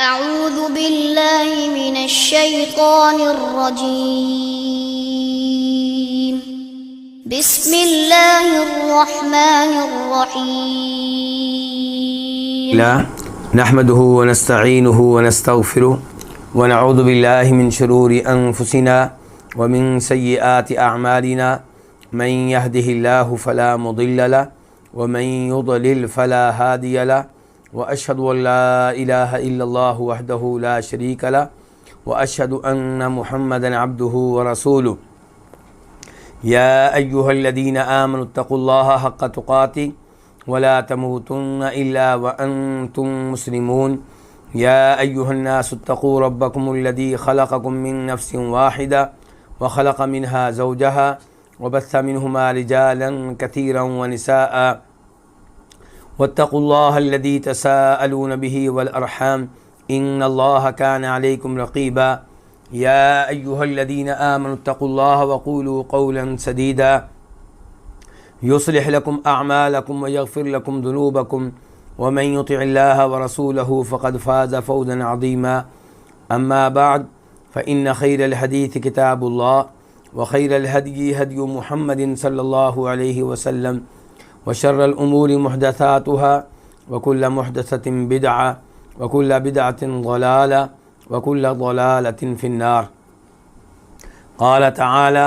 أعوذ بالله من الشيطان الرجيم بسم الله الرحمن الرحيم نحمده ونستعينه ونستغفره ونعوذ بالله من شرور أنفسنا ومن سيئات أعمالنا من يهده الله فلا مضل له ومن يضلل فلا هادي له وأشهد أن لا إله إلا الله وحده لا شريك له وأشهد أن محمدا عبده ورسوله يا أيها الذين آمنوا اتقوا الله حق تقاته ولا تموتن إلا وأنتم مسلمون يا أيها الناس اتقوا ربكم الذي خلقكم من نفس واحدة وخلق منها زوجها وبث منهما رجالا كثيرا ونساء واتقوا الله الذي تساءلون به والأرحام إن الله كان عليكم رقيبا يا أيها الذين آمنوا اتقوا الله وقولوا قولا سديدا يصلح لكم أعمالكم ويغفر لكم ذنوبكم ومن يطع الله ورسوله فقد فاز فوزا عظيما أما بعد فإن خير الحديث كتاب الله وخير الهدي هدي محمد صلى الله عليه وسلم وشر الأمور محدثاتها وكل محدثة بدعة وكل بدعة ضلالة وكل ضلالة في النار قال تعالى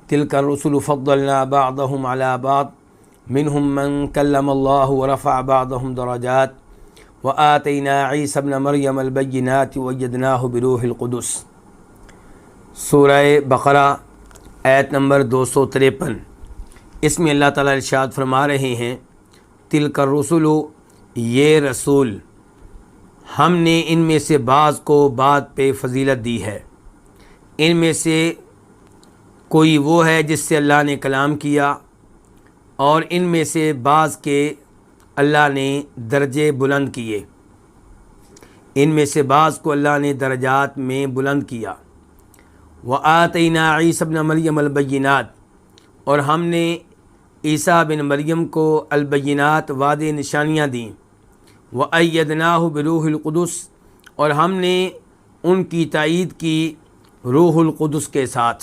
تلك الرسل فضلنا بعضهم على بعض منهم من كلم الله ورفع بعضهم درجات وآتينا عيسى ابن مريم البينات وأيدناه بروح القدس۔ سورہ بقرہ آیت نمبر 253۔ اس میں اللہ تعالیٰ ارشاد فرما رہے ہیں تلک الرسل، یہ رسول، ہم نے ان میں سے بعض کو بعض پہ فضیلت دی ہے۔ ان میں سے کوئی وہ ہے جس سے اللہ نے کلام کیا، اور ان میں سے بعض کے اللہ نے درجے بلند کیے۔ ان میں سے بعض کو اللہ نے درجات میں بلند کیا۔ وآتینا عیسی ابن مریم البینات، اور ہم نے عیسیٰ بن مریم کو البینات واضح نشانیاں دیں۔ وأیدناہ بروح القدس، اور ہم نے ان کی تائید کی روح القدس کے ساتھ۔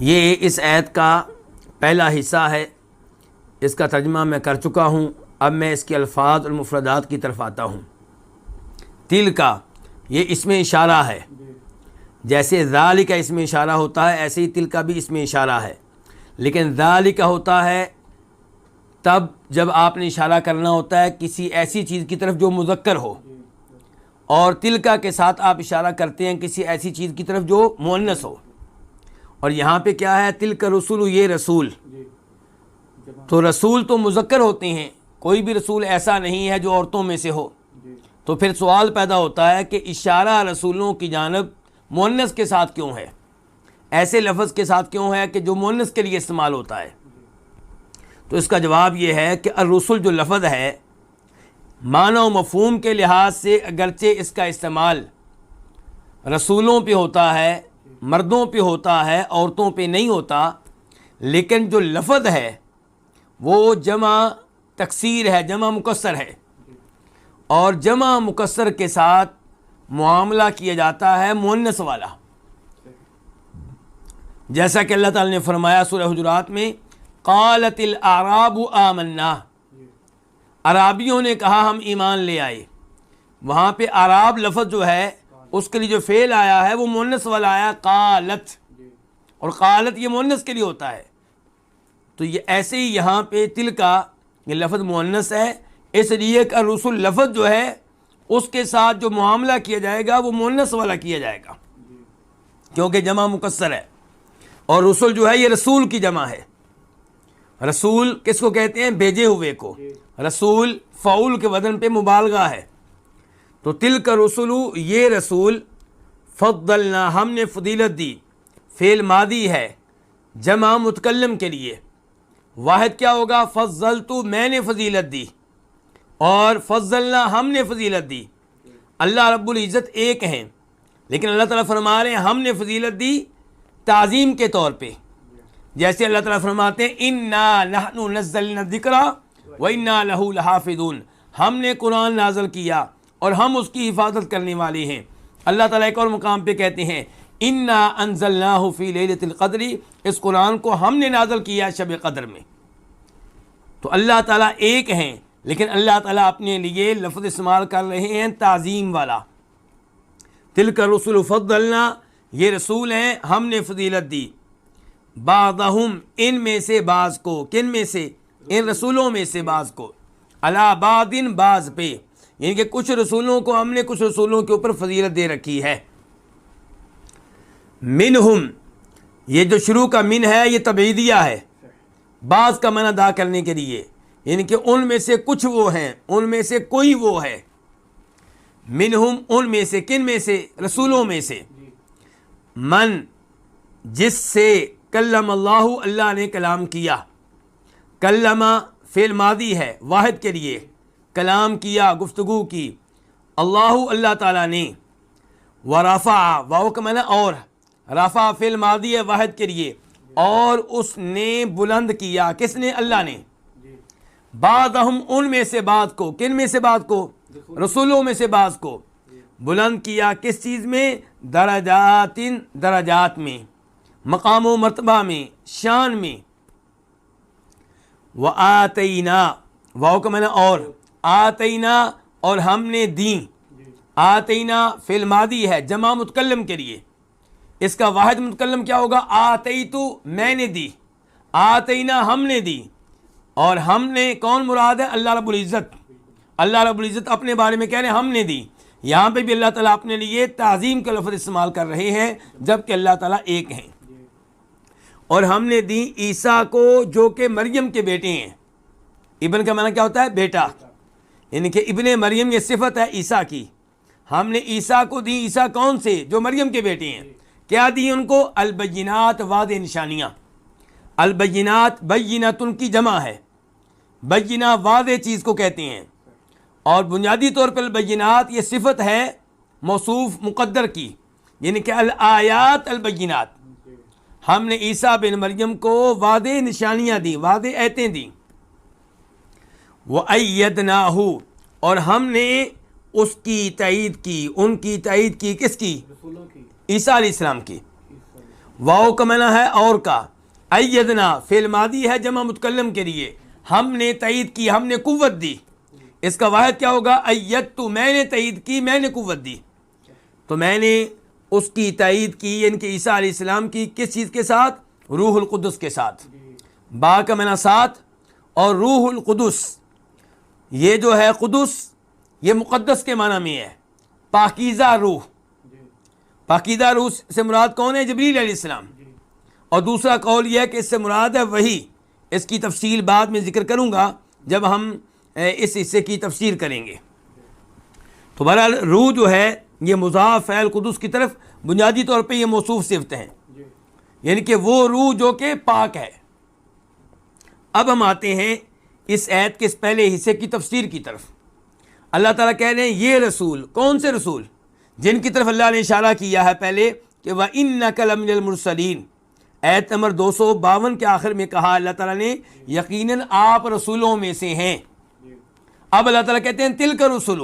یہ اس آیت کا پہلا حصہ ہے، اس کا ترجمہ میں کر چکا ہوں۔ اب میں اس کے الفاظ اور مفردات کی طرف آتا ہوں۔ تل کا یہ اسم اشارہ ہے، جیسے ذالک اسم اشارہ ہوتا ہے ایسے ہی تل کا بھی اسم اشارہ ہے، لیکن ذالک ہوتا ہے تب جب آپ نے اشارہ کرنا ہوتا ہے کسی ایسی چیز کی طرف جو مذکر ہو، اور تلکا کے ساتھ آپ اشارہ کرتے ہیں کسی ایسی چیز کی طرف جو مؤنث ہو۔ اور یہاں پہ کیا ہے؟ تلک رسول، یہ رسول۔ تو رسول تو مذکر ہوتے ہیں، کوئی بھی رسول ایسا نہیں ہے جو عورتوں میں سے ہو۔ تو پھر سوال پیدا ہوتا ہے کہ اشارہ رسولوں کی جانب مؤنث کے ساتھ کیوں ہے؟ ایسے لفظ کے ساتھ کیوں ہے کہ جو مؤنث کے لیے استعمال ہوتا ہے؟ تو اس کا جواب یہ ہے کہ الرسل جو لفظ ہے معنی و مفہوم کے لحاظ سے اگرچہ اس کا استعمال رسولوں پہ ہوتا ہے، مردوں پہ ہوتا ہے، عورتوں پہ نہیں ہوتا، لیکن جو لفظ ہے وہ جمع تکسیر ہے، جمع مکسر ہے، اور جمع مکسر کے ساتھ معاملہ کیا جاتا ہے مؤنث والا، جیسا کہ اللہ تعالی نے فرمایا سورہ حجرات میں قالت الاعراب آمنا، عرابیوں نے کہا ہم ایمان لے آئے۔ وہاں پہ اعراب لفظ جو ہے اس کے لیے جو فعل آیا ہے وہ مؤنث والا آیا قالت، اور قالت یہ مؤنث کے لیے ہوتا ہے۔ تو یہ ایسے ہی یہاں پہ تل کا یہ لفظ مؤنث ہے، اس لیے کہ الرسل لفظ جو ہے اس کے ساتھ جو معاملہ کیا جائے گا وہ مؤنث والا کیا جائے گا، کیونکہ جمع مکسر ہے۔ اور رسول جو ہے یہ رسول کی جمع ہے۔ رسول کس کو کہتے ہیں؟ بھیجے ہوئے کو۔ رسول فعول کے وزن پہ مبالغہ ہے۔ تو تلک رسول، یہ رسول، فضلنا، ہم نے فضیلت دی، فعل ماضی ہے جمع متکلم کے لیے۔ واحد کیا ہوگا؟ فضلت، میں نے فضیلت دی، اور فضلنا، ہم نے فضیلت دی۔ اللہ رب العزت ایک ہیں، لیکن اللہ تعالیٰ فرما رہے ہیں ہم نے فضیلت دی تعظیم کے طور پہ۔ جیسے اللہ تعالیٰ فرماتے ہیں انا نحن نزلنا الذکر و انا لہ لحافظون، ہم نے قرآن نازل کیا اور ہم اس کی حفاظت کرنے والے ہیں۔ اللہ تعالیٰ ایک اور مقام پہ کہتے ہیں انا انزلناہ فی لیلۃ القدر، اس قرآن کو ہم نے نازل کیا شب قدر میں۔ تو اللہ تعالیٰ ایک ہیں، لیکن اللہ تعالیٰ اپنے لیے لفظ استعمال کر رہے ہیں تعظیم والا۔ تلک الرسل فضلنا، یہ رسول ہیں ہم نے فضیلت دی، بعضہم ان میں سے بعض کو، کن میں سے؟ ان رسولوں میں سے بعض کو، علی بعض بعض پہ، یعنی کہ کچھ رسولوں کو ہم نے کچھ رسولوں کے اوپر فضیلت دے رکھی ہے۔ منہم، یہ جو شروع کا من ہے یہ تبعیدیہ ہے، بعض کا معنی ادا کرنے کے لیے، یعنی کہ ان میں سے کچھ وہ ہیں، ان میں سے کوئی وہ ہے۔ منہم ان میں سے، کن میں سے؟ رسولوں میں سے۔ من، جس سے کلم اللہ، اللہ نے کلام کیا۔ کلم فعل ماضی ہے واحد کے لیے، کلام کیا، گفتگو کی، اللہ اللہ تعالیٰ نے۔ ورفع، واو کا معنی اور، رفع فعل ماضی ہے واحد کے لیے، اور اس نے بلند کیا، کس نے؟ اللہ نے۔ بعضہم ان میں سے بعض کو، کن میں سے بعض کو؟ رسولوں میں سے بعض کو بلند کیا، کس چیز میں؟ درجات، درجات میں، مقام و مرتبہ میں، شان میں۔ وآتینا، واو کا معنی اور، آتینا اور ہم نے دیں۔ آتینا فعل ماضی ہے جمع متکلم کے لیے، اس کا واحد متکلم کیا ہوگا؟ آتیتو، میں نے دی، آتینا ہم نے دی، اور ہم نے کون مراد ہے؟ اللہ رب العزت۔ اللہ رب العزت اپنے بارے میں کہہ رہے ہیں ہم نے دی، یہاں پہ بھی اللہ تعالیٰ اپنے لیے تعظیم کا لفظ استعمال کر رہے ہیں، جبکہ اللہ تعالیٰ ایک ہیں۔ اور ہم نے دی عیسیٰ کو جو کہ مریم کے بیٹے ہیں۔ ابن کا معنی کیا ہوتا ہے؟ بیٹا، یعنی کہ ابن مریم یہ صفت ہے عیسیٰ کی۔ ہم نے عیسیٰ کو دی، عیسیٰ کون سے؟ جو مریم کے بیٹے ہیں۔ کیا دی ان کو؟ البینات، واضح نشانیاں۔ البینات، بینۃ کی جمع ہے، بینہ واضح چیز کو کہتے ہیں، اور بنیادی طور پر البینات یہ صفت ہے موصوف مقدر کی، یعنی کہ الآیات البینات۔ ہم نے عیسیٰ بن مریم کو واضح نشانیاں دیں، واضح آیتیں دیں۔ وَأَيَّدْنَاهُ، اور ہم نے اس کی تائید کی، ان کی تائید کی، کس کی؟ عیسیٰ علیہ السلام کی۔ واو کا معنی ہے اور کا، ایدنا فعل ماضی ہے جمع متکلم کے لیے، ہم نے تائید کی، ہم نے قوت دی۔ اس کا واحد کیا ہوگا؟ ایدتو، میں نے تائید کی، میں نے قوت دی۔ تو میں نے اس کی تائید کی، یعنی کہ عیسیٰ علیہ السلام کی، کس چیز کے ساتھ؟ روح القدس کے ساتھ۔ با کا معنی ساتھ، اور روح القدس، یہ جو ہے قدس یہ مقدس کے معنی میں ہے، پاکیزہ روح۔ پاکیزہ روح سے مراد کون ہے؟ جبریل علیہ السلام۔ اور دوسرا قول یہ ہے کہ اس سے مراد ہے وحی، اس کی تفصیل بعد میں ذکر کروں گا جب ہم اس حصے کی تفسیر کریں گے۔ تو بہرحال روح جو ہے یہ مضاف ہے القدس کی طرف، بنیادی طور پہ یہ موصوف صفت ہیں، یعنی کہ وہ روح جو کہ پاک ہے۔ اب ہم آتے ہیں اس آیت کے اس پہلے حصے کی تفسیر کی طرف۔ اللہ تعالیٰ کہہ رہے ہیں یہ رسول، کون سے رسول؟ جن کی طرف اللہ نے اشارہ کیا ہے پہلے کہ وَإِنَّكَ لَمِنَ الْمُرْسَلِينَ، آیت نمبر 252 کے آخر میں کہا اللہ تعالیٰ نے یقیناً آپ رسولوں میں سے ہیں۔ اب اللہ تعالیٰ کہتے ہیں تلک رسول،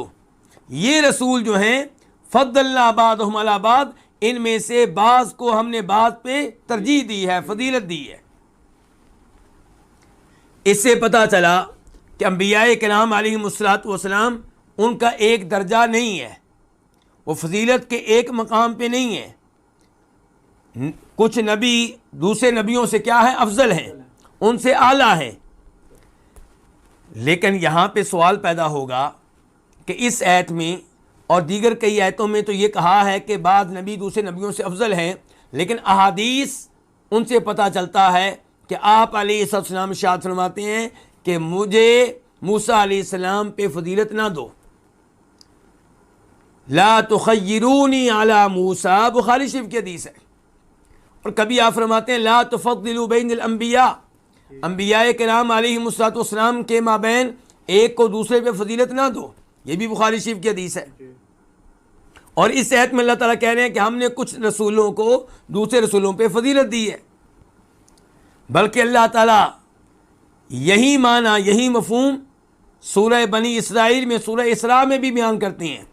یہ رسول جو ہیں، فضلنا بعضهم علی بعض، ان میں سے بعض کو ہم نے بعض پہ ترجیح دی ہے، فضیلت دی ہے۔ اس سے پتہ چلا کہ انبیاء کرام علیہم السلام ان کا ایک درجہ نہیں ہے، وہ فضیلت کے ایک مقام پہ نہیں ہے۔ کچھ نبی دوسرے نبیوں سے کیا ہے؟ افضل ہیں، ان سے اعلیٰ ہیں۔ لیکن یہاں پہ سوال پیدا ہوگا کہ اس آیت میں اور دیگر کئی آیتوں میں تو یہ کہا ہے کہ بعض نبی دوسرے نبیوں سے افضل ہیں، لیکن احادیث ان سے پتہ چلتا ہے کہ آپ علیہ السلام ارشاد فرماتے ہیں کہ مجھے موسیٰ علیہ السلام پہ فضیلت نہ دو، لا تخیرونی علی موسیٰ، بخاری شریف کی حدیث ہے۔ اور کبھی آپ فرماتے ہیں لا تفضلوا بین الانبیاء، انبیاء کرام علیہم السلام کے مابین ایک کو دوسرے پہ فضیلت نہ دو، یہ بھی بخاری شریف کی حدیث ہے۔ اور اس آیت میں اللہ تعالیٰ کہہ رہے ہیں کہ ہم نے کچھ رسولوں کو دوسرے رسولوں پہ فضیلت دی ہے، بلکہ اللہ تعالیٰ یہی معنی، یہی مفہوم سورہ بنی اسرائیل میں سورہ اسراء میں بھی بیان کرتے ہیں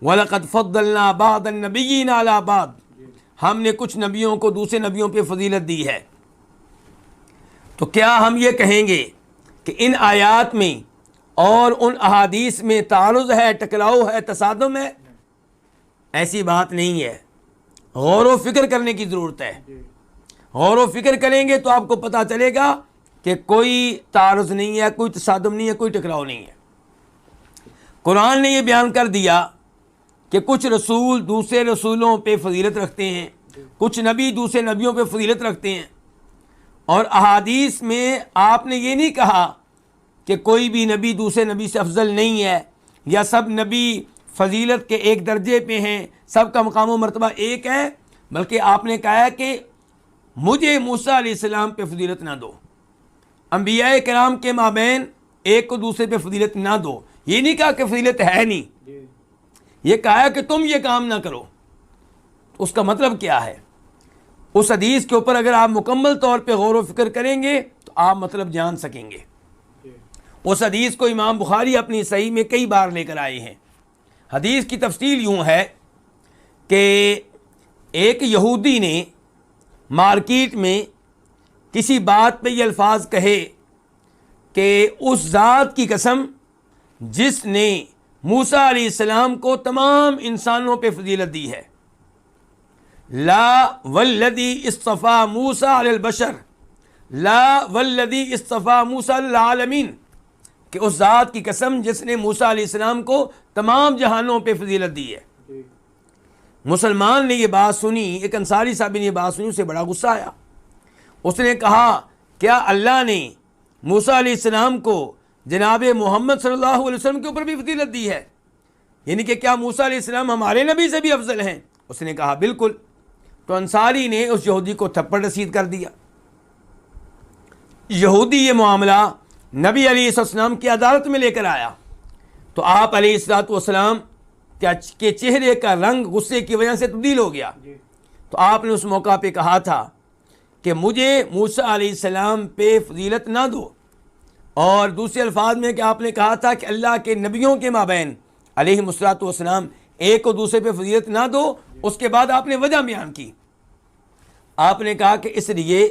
وَلَقَدْ فَضَّلْنَا بَعْضَ النَّبِيِّينَ عَلَىٰ بَعْضٍ، ہم نے کچھ نبیوں کو دوسرے نبیوں پہ فضیلت دی ہے۔ تو کیا ہم یہ کہیں گے کہ ان آیات میں اور ان احادیث میں تعارض ہے، ٹکراؤ ہے، تصادم ہے؟ ایسی بات نہیں ہے، غور و فکر کرنے کی ضرورت ہے۔ غور و فکر کریں گے تو آپ کو پتہ چلے گا کہ کوئی تعارض نہیں ہے، کوئی تصادم نہیں ہے، کوئی ٹکراؤ نہیں ہے۔ قرآن نے یہ بیان کر دیا کہ کچھ رسول دوسرے رسولوں پہ فضیلت رکھتے ہیں، کچھ نبی دوسرے نبیوں پہ فضیلت رکھتے ہیں، اور احادیث میں آپ نے یہ نہیں کہا کہ کوئی بھی نبی دوسرے نبی سے افضل نہیں ہے، یا سب نبی فضیلت کے ایک درجے پہ ہیں، سب کا مقام و مرتبہ ایک ہے، بلکہ آپ نے کہا ہے کہ مجھے موسیٰ علیہ السلام پہ فضیلت نہ دو، انبیاء کرام کے مابین ایک کو دوسرے پہ فضیلت نہ دو۔ یہ نہیں کہا کہ فضیلت ہے نہیں، یہ کہا کہ تم یہ کام نہ کرو۔ اس کا مطلب کیا ہے؟ اس حدیث کے اوپر اگر آپ مکمل طور پہ غور و فکر کریں گے تو آپ مطلب جان سکیں گے۔ اس حدیث کو امام بخاری اپنی صحیح میں کئی بار لے کر آئے ہیں۔ حدیث کی تفصیل یوں ہے کہ ایک یہودی نے مارکیٹ میں کسی بات پہ یہ الفاظ کہے کہ اس ذات کی قسم جس نے موسیٰ علیہ السلام کو تمام انسانوں پہ فضیلت دی ہے، لا والذی اصطفیٰ موسیٰ علی البشر، لا والذی اصطفیٰ موسیٰ للعالمین، کہ اس ذات کی قسم جس نے موسیٰ علیہ السلام کو تمام جہانوں پہ فضیلت دی ہے۔ مسلمان نے یہ بات سنی، ایک انصاری صاحب نے یہ بات سنی، اسے بڑا غصہ آیا۔ اس نے کہا کیا اللہ نے موسیٰ علیہ السلام کو جناب محمد صلی اللہ علیہ وسلم کے اوپر بھی فضیلت دی ہے؟ یعنی کہ کیا موسیٰ علیہ السلام ہمارے نبی سے بھی افضل ہیں؟ اس نے کہا بالکل۔ تو انصاری نے اس یہودی کو تھپڑ رسید کر دیا۔ یہودی یہ معاملہ نبی علیہ السلام کی عدالت میں لے کر آیا تو آپ علیہ السلام کے چہرے کا رنگ غصے کی وجہ سے تبدیل ہو گیا۔ تو آپ نے اس موقع پہ کہا تھا کہ مجھے موسیٰ علیہ السلام پہ فضیلت نہ دو، اور دوسرے الفاظ میں کہ آپ نے کہا تھا کہ اللہ کے نبیوں کے مابین علیہ السلام ایک کو دوسرے پہ فضیلت نہ دو۔ اس کے بعد آپ نے وجہ بیان کی، آپ نے کہا کہ اس لیے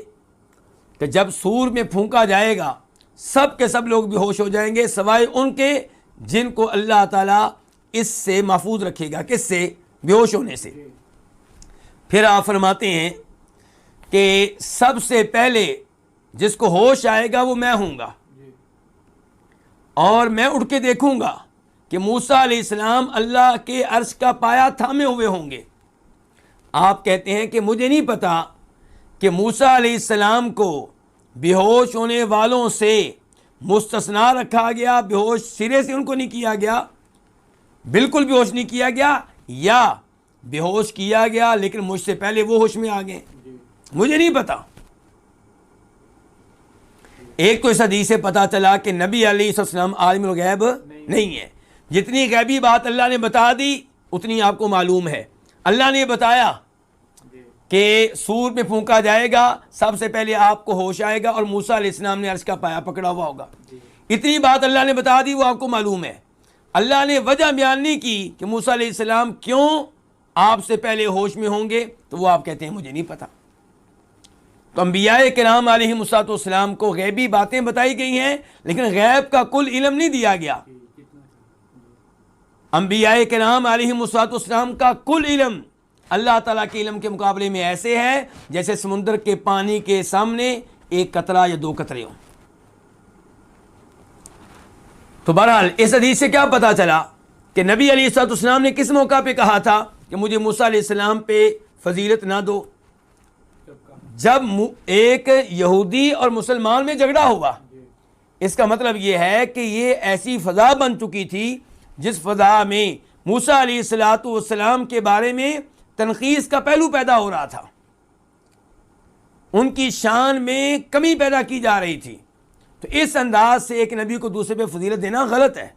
کہ جب سور میں پھونکا جائے گا سب کے سب لوگ بے ہوش ہو جائیں گے سوائے ان کے جن کو اللہ تعالیٰ اس سے محفوظ رکھے گا۔ کس سے؟ بے ہوش ہونے سے۔ پھر آپ فرماتے ہیں کہ سب سے پہلے جس کو ہوش آئے گا وہ میں ہوں گا، اور میں اٹھ کے دیکھوں گا کہ موسیٰ علیہ السلام اللہ کے عرش کا پایا تھامے ہوئے ہوں گے۔ آپ کہتے ہیں کہ مجھے نہیں پتا کہ موسیٰ علیہ السلام کو بے ہوش ہونے والوں سے مستثنا رکھا گیا، بے ہوش سرے سے ان کو نہیں کیا گیا، بالکل بے ہوش نہیں کیا گیا، یا بے ہوش کیا گیا لیکن مجھ سے پہلے وہ ہوش میں آ گئے، مجھے نہیں پتا۔ ایک تو اس حدیث سے پتا چلا کہ نبی علیہ السلام عالم الغیب نہیں ہے، جتنی غیبی بات اللہ نے بتا دی اتنی آپ کو معلوم ہے۔ اللہ نے بتایا کہ سور میں پھونکا جائے گا، سب سے پہلے آپ کو ہوش آئے گا اور موسیٰ علیہ السلام نے عرش کا پایا پکڑا ہوا ہوگا، اتنی بات اللہ نے بتا دی، وہ آپ کو معلوم ہے۔ اللہ نے وجہ بیان نہیں کی کہ موسیٰ علیہ السلام کیوں آپ سے پہلے ہوش میں ہوں گے، تو وہ آپ کہتے ہیں مجھے نہیں پتا۔ تو انبیاء کرام علیہ السلام کو غیبی باتیں بتائی گئی ہیں لیکن غیب کا کل علم نہیں دیا گیا۔ انبیاء کرام علیہ السلام کا کل علم اللہ تعالیٰ کے علم کے مقابلے میں ایسے ہے جیسے سمندر کے پانی کے سامنے ایک قطرہ یا دو قطرے ہوں۔ تو بہرحال اس حدیث سے کیا پتا چلا کہ نبی علیہ السلام نے کس موقع پہ کہا تھا کہ مجھے موسیٰ علیہ السلام پہ فضیلت نہ دو؟ جب ایک یہودی اور مسلمان میں جھگڑا ہوا۔ اس کا مطلب یہ ہے کہ یہ ایسی فضا بن چکی تھی جس فضا میں موسیٰ علیہ السلام کے بارے میں تنقیص کا پہلو پیدا ہو رہا تھا، ان کی شان میں کمی پیدا کی جا رہی تھی۔ تو اس انداز سے ایک نبی کو دوسرے پہ فضیلت دینا غلط ہے،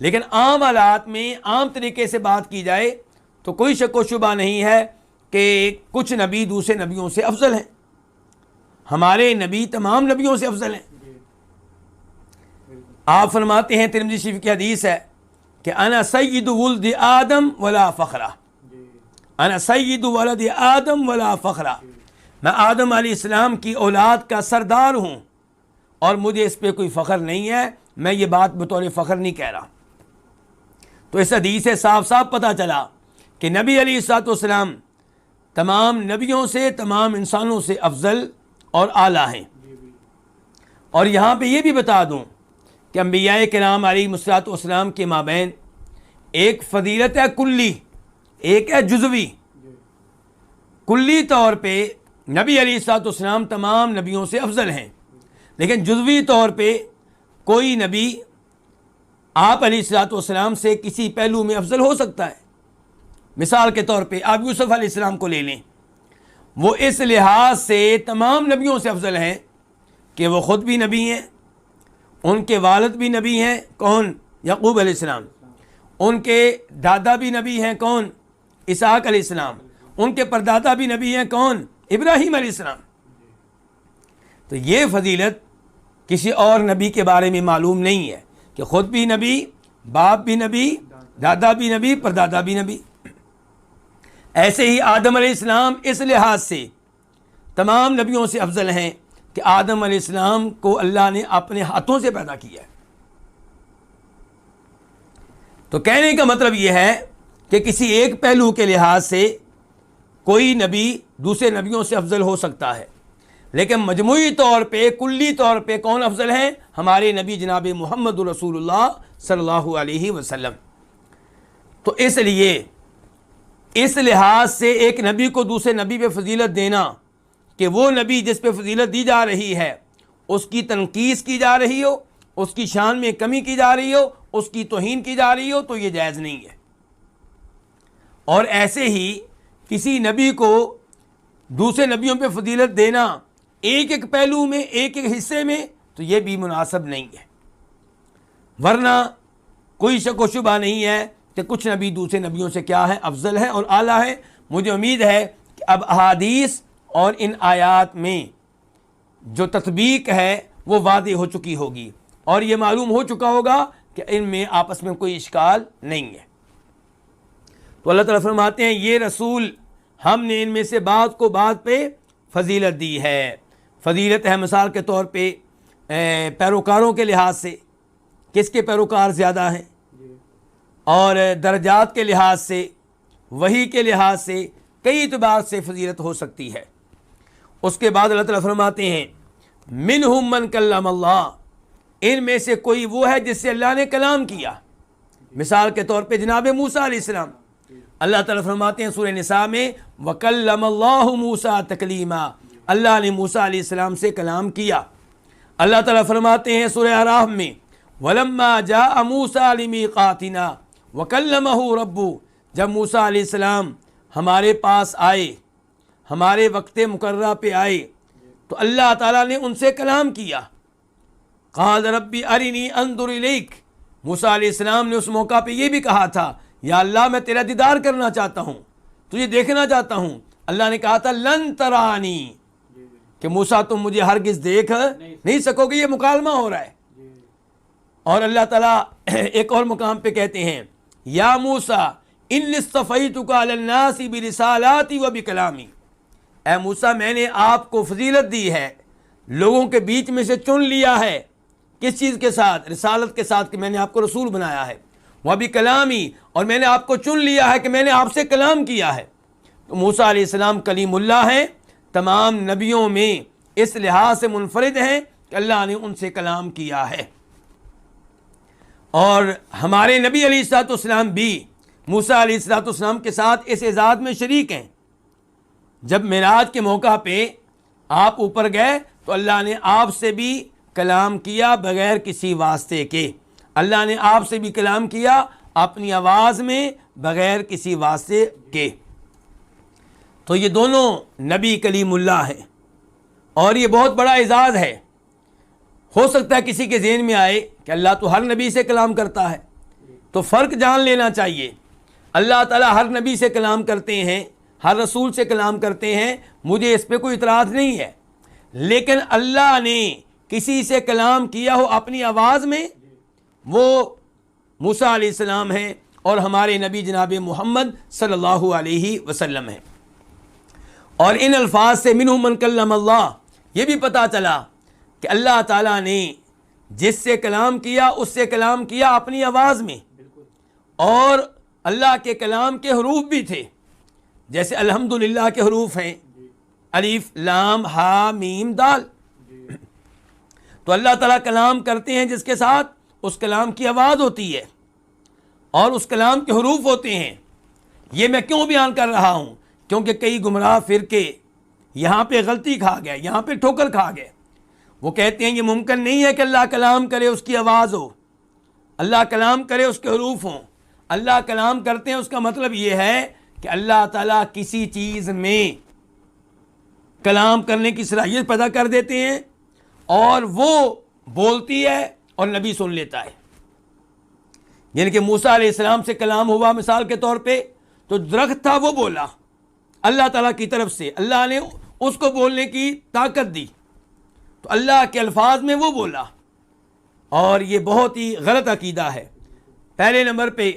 لیکن عام حالات میں عام طریقے سے بات کی جائے تو کوئی شک و شبہ نہیں ہے کہ کچھ نبی دوسرے نبیوں سے افضل ہیں، ہمارے نبی تمام نبیوں سے افضل ہیں۔ آپ فرماتے ہیں، ترمذی شریف کی حدیث ہے کہ انا سید ولد آدم ولا فخرا، انا سید ولد آدم ولا فخرا، میں آدم علیہ السلام کی اولاد کا سردار ہوں اور مجھے اس پہ کوئی فخر نہیں ہے، میں یہ بات بطور فخر نہیں کہہ رہا۔ تو اس حدیث سے صاف صاف پتہ چلا کہ نبی علیہ الصلوۃ والسلام تمام نبیوں سے، تمام انسانوں سے افضل اور اعلیٰ ہیں۔ اور یہاں پہ یہ بھی بتا دوں کہ انبیاء کرام علیہ الصلوۃ والسلام کے مابین ایک فضیلت ہے کلی، ایک ہے جزوی۔ کلی طور پہ نبی علیہ الصلوۃ والسلام تمام نبیوں سے افضل ہیں، لیکن جزوی طور پہ کوئی نبی آپ علیہ الصلوۃ والسلام سے کسی پہلو میں افضل ہو سکتا ہے۔ مثال کے طور پہ آپ یوسف علیہ السلام کو لے لیں، وہ اس لحاظ سے تمام نبیوں سے افضل ہیں کہ وہ خود بھی نبی ہیں، ان کے والد بھی نبی ہیں، کون؟ یعقوب علیہ السلام، ان کے دادا بھی نبی ہیں، کون؟ اسحاق علیہ السلام، ان کے پردادا بھی نبی ہیں، کون؟ ابراہیم علیہ السلام۔ تو یہ فضیلت کسی اور نبی کے بارے میں معلوم نہیں ہے کہ خود بھی نبی، باپ بھی نبی، دادا بھی نبی، پردادا بھی نبی۔ ایسے ہی آدم علیہ السلام اس لحاظ سے تمام نبیوں سے افضل ہیں کہ آدم علیہ السلام کو اللہ نے اپنے ہاتھوں سے پیدا کیا ہے۔ تو کہنے کا مطلب یہ ہے کہ کسی ایک پہلو کے لحاظ سے کوئی نبی دوسرے نبیوں سے افضل ہو سکتا ہے، لیکن مجموعی طور پہ، کلی طور پہ کون افضل ہیں؟ ہمارے نبی جناب محمد رسول اللہ صلی اللہ علیہ وسلم۔ تو اس لیے اس لحاظ سے ایک نبی کو دوسرے نبی پہ فضیلت دینا کہ وہ نبی جس پہ فضیلت دی جا رہی ہے اس کی تنقیص کی جا رہی ہو، اس کی شان میں کمی کی جا رہی ہو، اس کی توہین کی جا رہی ہو، تو یہ جائز نہیں ہے۔ اور ایسے ہی کسی نبی کو دوسرے نبیوں پہ فضیلت دینا ایک ایک پہلو میں، ایک ایک حصے میں، تو یہ بھی مناسب نہیں ہے۔ ورنہ کوئی شک و شبہ نہیں ہے کہ کچھ نبی دوسرے نبیوں سے کیا ہے؟ افضل ہے اور اعلیٰ ہے۔ مجھے امید ہے کہ اب احادیث اور ان آیات میں جو تطبیق ہے وہ واضح ہو چکی ہوگی اور یہ معلوم ہو چکا ہوگا کہ ان میں آپس میں کوئی اشکال نہیں ہے۔ تو اللہ تعالیٰ فرماتے ہیں یہ رسول ہم نے ان میں سے بعض کو بعض پہ فضیلت دی ہے۔ فضیلت ہے مثال کے طور پہ پیروکاروں کے لحاظ سے، کس کے پیروکار زیادہ ہیں، اور درجات کے لحاظ سے، وحی کے لحاظ سے، کئی اعتبار سے فضیلت ہو سکتی ہے۔ اس کے بعد اللہ تعالیٰ فرماتے ہیں منہم من کلم اللہ، ان میں سے کوئی وہ ہے جس سے اللہ نے کلام کیا۔ مثال کے طور پہ جناب موسیٰ علیہ السلام، اللہ تعالیٰ فرماتے ہیں سورہ نساء میں وَكَلَّمَ اللَّهُ مُوسَىٰ تَكْلِيمًا، اللہ نے موسیٰ علیہ السلام سے کلام کیا۔ اللہ تعالیٰ فرماتے ہیں سورہ اعراف میں وَلَمَّا جَاءَ مُوسَىٰ لِمِيقَاتِنَا وَكَلَّمَهُ رَبُّهُ، جب موسیٰ علیہ السلام ہمارے پاس آئے، ہمارے وقت مقررہ پہ آئے، تو اللہ تعالیٰ نے ان سے کلام کیا۔ قال ربی ارنی انظر الیک، موسیٰ علیہ السلام نے اس موقع پہ یہ بھی کہا تھا یا اللہ میں تیرا دیدار کرنا چاہتا ہوں، تجھے دیکھنا چاہتا ہوں۔ اللہ نے کہا تھا لن ترانی، کہ موسیٰ تم مجھے ہرگز دیکھ نہیں سکو گے، یہ مکالمہ ہو رہا ہے۔ اور اللہ تعالیٰ ایک اور مقام پہ کہتے ہیں یا موسیٰ انی اصطفیتک علی الناس برسالاتی و بکلامی، اے موسیٰ میں نے آپ کو فضیلت دی ہے، لوگوں کے بیچ میں سے چن لیا ہے، کس چیز کے ساتھ؟ رسالت کے ساتھ، کہ میں نے آپ کو رسول بنایا ہے، وہ بھی کلامی، اور میں نے آپ کو چن لیا ہے کہ میں نے آپ سے کلام کیا ہے۔ تو موسیٰ علیہ السلام کلیم اللہ ہیں، تمام نبیوں میں اس لحاظ سے منفرد ہیں کہ اللہ نے ان سے کلام کیا ہے۔ اور ہمارے نبی علیہ الصلوۃ والسلام بھی موسیٰ علیہ الصلوۃ والسلام کے ساتھ اس اعزاز میں شریک ہیں۔ جب معراج کے موقع پہ آپ اوپر گئے تو اللہ نے آپ سے بھی کلام کیا بغیر کسی واسطے کے، اللہ نے آپ سے بھی کلام کیا اپنی آواز میں بغیر کسی واسطے کے۔ تو یہ دونوں نبی کلیم اللہ ہیں اور یہ بہت بڑا اعزاز ہے۔ ہو سکتا ہے کسی کے ذہن میں آئے کہ اللہ تو ہر نبی سے کلام کرتا ہے، تو فرق جان لینا چاہیے۔ اللہ تعالیٰ ہر نبی سے کلام کرتے ہیں، ہر رسول سے کلام کرتے ہیں، مجھے اس پہ کوئی اعتراض نہیں ہے، لیکن اللہ نے کسی سے کلام کیا ہو اپنی آواز میں وہ موسیٰ علیہ السلام ہیں اور ہمارے نبی جناب محمد صلی اللہ علیہ وسلم ہیں۔ اور ان الفاظ سے منہم من کلم اللہ، یہ بھی پتہ چلا کہ اللہ تعالیٰ نے جس سے کلام کیا اس سے کلام کیا اپنی آواز میں، اور اللہ کے کلام کے حروف بھی تھے، جیسے الحمدللہ کے حروف ہیں الف لام ہا میم دال۔ تو اللہ تعالیٰ کلام کرتے ہیں جس کے ساتھ اس کلام کی آواز ہوتی ہے اور اس کلام کے حروف ہوتے ہیں۔ یہ میں کیوں بیان کر رہا ہوں؟ کیونکہ کئی گمراہ فرقے یہاں پہ غلطی کھا گئے، یہاں پہ ٹھوکر کھا گئے۔ وہ کہتے ہیں یہ ممکن نہیں ہے کہ اللہ کلام کرے اس کی آواز ہو، اللہ کلام کرے اس کے حروف ہوں۔ اللہ کلام کرتے ہیں اس کا مطلب یہ ہے کہ اللہ تعالیٰ کسی چیز میں کلام کرنے کی صلاحیت پیدا کر دیتے ہیں اور وہ بولتی ہے اور نبی سن لیتا ہے۔ یعنی کہ موسیٰ علیہ السلام سے کلام ہوا مثال کے طور پہ، تو درخت تھا وہ بولا اللہ تعالیٰ کی طرف سے، اللہ نے اس کو بولنے کی طاقت دی، تو اللہ کے الفاظ میں وہ بولا۔ اور یہ بہت ہی غلط عقیدہ ہے۔ پہلے نمبر پہ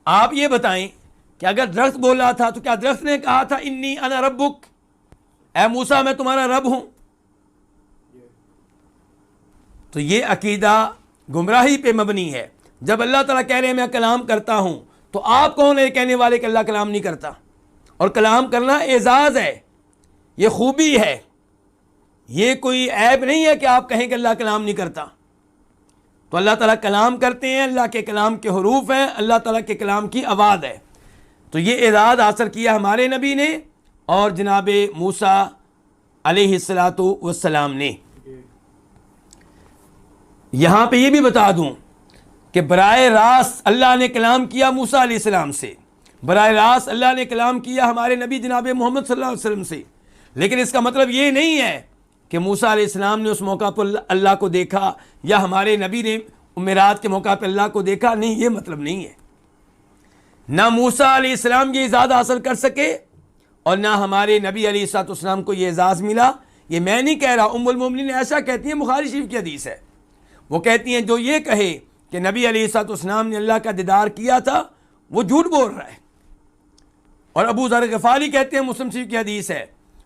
آپ یہ بتائیں کہ اگر درخت بولا تھا تو کیا درخت نے کہا تھا انی انا ربک، اے موسیٰ میں تمہارا رب ہوں؟ تو یہ عقیدہ گمراہی پہ مبنی ہے۔ جب اللہ تعالیٰ کہہ رہے ہیں میں کلام کرتا ہوں، تو آپ کون ہے کہنے والے کہ اللہ کلام نہیں کرتا؟ اور کلام کرنا اعزاز ہے، یہ خوبی ہے، یہ کوئی عیب نہیں ہے کہ آپ کہیں کہ اللہ کلام نہیں کرتا۔ تو اللہ تعالیٰ کلام کرتے ہیں، اللہ کے کلام کے حروف ہیں، اللہ تعالیٰ کے کلام کی آواز ہے۔ تو یہ اعزاز حاصل کیا ہمارے نبی نے اور جناب موسیٰ علیہ السلام نے۔ یہاں پہ یہ بھی بتا دوں کہ براہ راست اللہ نے کلام کیا موسیٰ علیہ السلام سے، براہ راست اللہ نے کلام کیا ہمارے نبی جناب محمد صلی اللہ علیہ وسلم سے، لیکن اس کا مطلب یہ نہیں ہے کہ موسیٰ علیہ السلام نے اس موقع پر اللہ کو دیکھا یا ہمارے نبی نے معراج کے موقع پہ اللہ کو دیکھا، نہیں، یہ مطلب نہیں ہے۔ نہ موسیٰ علیہ السلام یہ اعزاز حاصل کر سکے اور نہ ہمارے نبی علیہ السلام کو یہ اعزاز ملا۔ یہ میں نہیں کہہ رہا، ام المومنین ایسا کہتی ہیں، بخاری شریف کی حدیث ہے، وہ کہتی ہیں جو یہ کہے کہ نبی علیہ السلام نے اللہ کا دیدار کیا تھا وہ جھوٹ بول رہا ہے۔ اور ابو ذر غفاری کہتے ہیں، مسلم شریف کی حدیث ہے،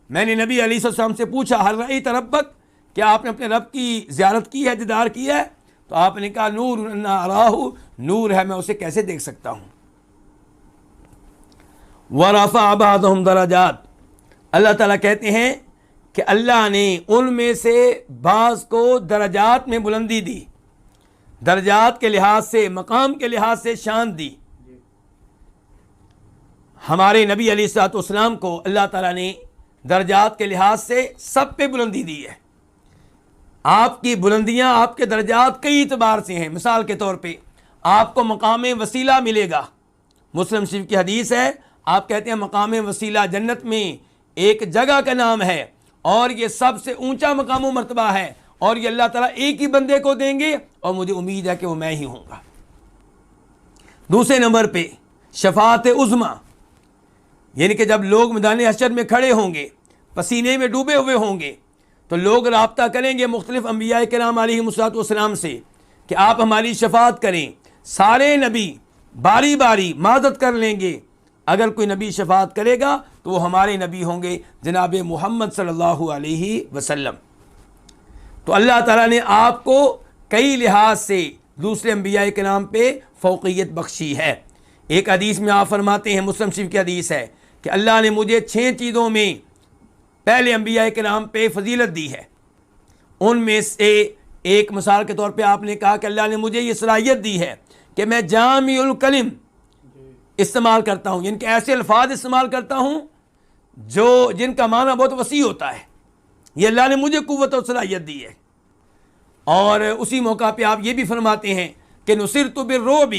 میں نے نبی علیہ السلام سے پوچھا ہل رأیت ربک، کیا آپ نے اپنے رب کی زیارت کی ہے، دیدار کیا ہے؟ تو آپ نے کہا نور انا اراہ، نور ہے، میں اسے کیسے دیکھ سکتا ہوں۔ ورفع بعضهم درجات، اللہ تعالیٰ کہتے ہیں کہ اللہ نے ان میں سے بعض کو درجات میں بلندی دی، درجات کے لحاظ سے، مقام کے لحاظ سے شان دی۔ ہمارے نبی علیہ السلام کو اللہ تعالیٰ نے درجات کے لحاظ سے سب پہ بلندی دی ہے۔ آپ کی بلندیاں، آپ کے درجات کئی اعتبار سے ہیں۔ مثال کے طور پہ آپ کو مقام وسیلہ ملے گا، مسلم شریف کی حدیث ہے، آپ کہتے ہیں مقام وسیلہ جنت میں ایک جگہ کا نام ہے اور یہ سب سے اونچا مقام و مرتبہ ہے، اور یہ اللہ تعالیٰ ایک ہی بندے کو دیں گے اور مجھے امید ہے کہ وہ میں ہی ہوں گا۔ دوسرے نمبر پہ شفاعت عظمیٰ، یعنی کہ جب لوگ میدان حشر میں کھڑے ہوں گے، پسینے میں ڈوبے ہوئے ہوں گے، تو لوگ رابطہ کریں گے مختلف انبیاء کرام علیہ السلام سے کہ آپ ہماری شفاعت کریں۔ سارے نبی باری باری معذرت کر لیں گے، اگر کوئی نبی شفاعت کرے گا تو وہ ہمارے نبی ہوں گے جناب محمد صلی اللہ علیہ وسلم۔ تو اللہ تعالیٰ نے آپ کو کئی لحاظ سے دوسرے انبیاء کے نام پہ فوقیت بخشی ہے۔ ایک حدیث میں آپ فرماتے ہیں، مسلم شریف کی حدیث ہے، کہ اللہ نے مجھے 6 چیزوں میں پہلے انبیاء کے نام پہ فضیلت دی ہے۔ ان میں سے ایک مثال کے طور پہ آپ نے کہا کہ اللہ نے مجھے یہ صلاحیت دی ہے کہ میں جامع الکلم استعمال کرتا ہوں، یعنی کہ ایسے الفاظ استعمال کرتا ہوں جن کا معنی بہت وسیع ہوتا ہے۔ یہ اللہ نے مجھے قوت اور صلاحیت دی ہے۔ اور اسی موقع پہ آپ یہ بھی فرماتے ہیں کہ نصرت بالرعب،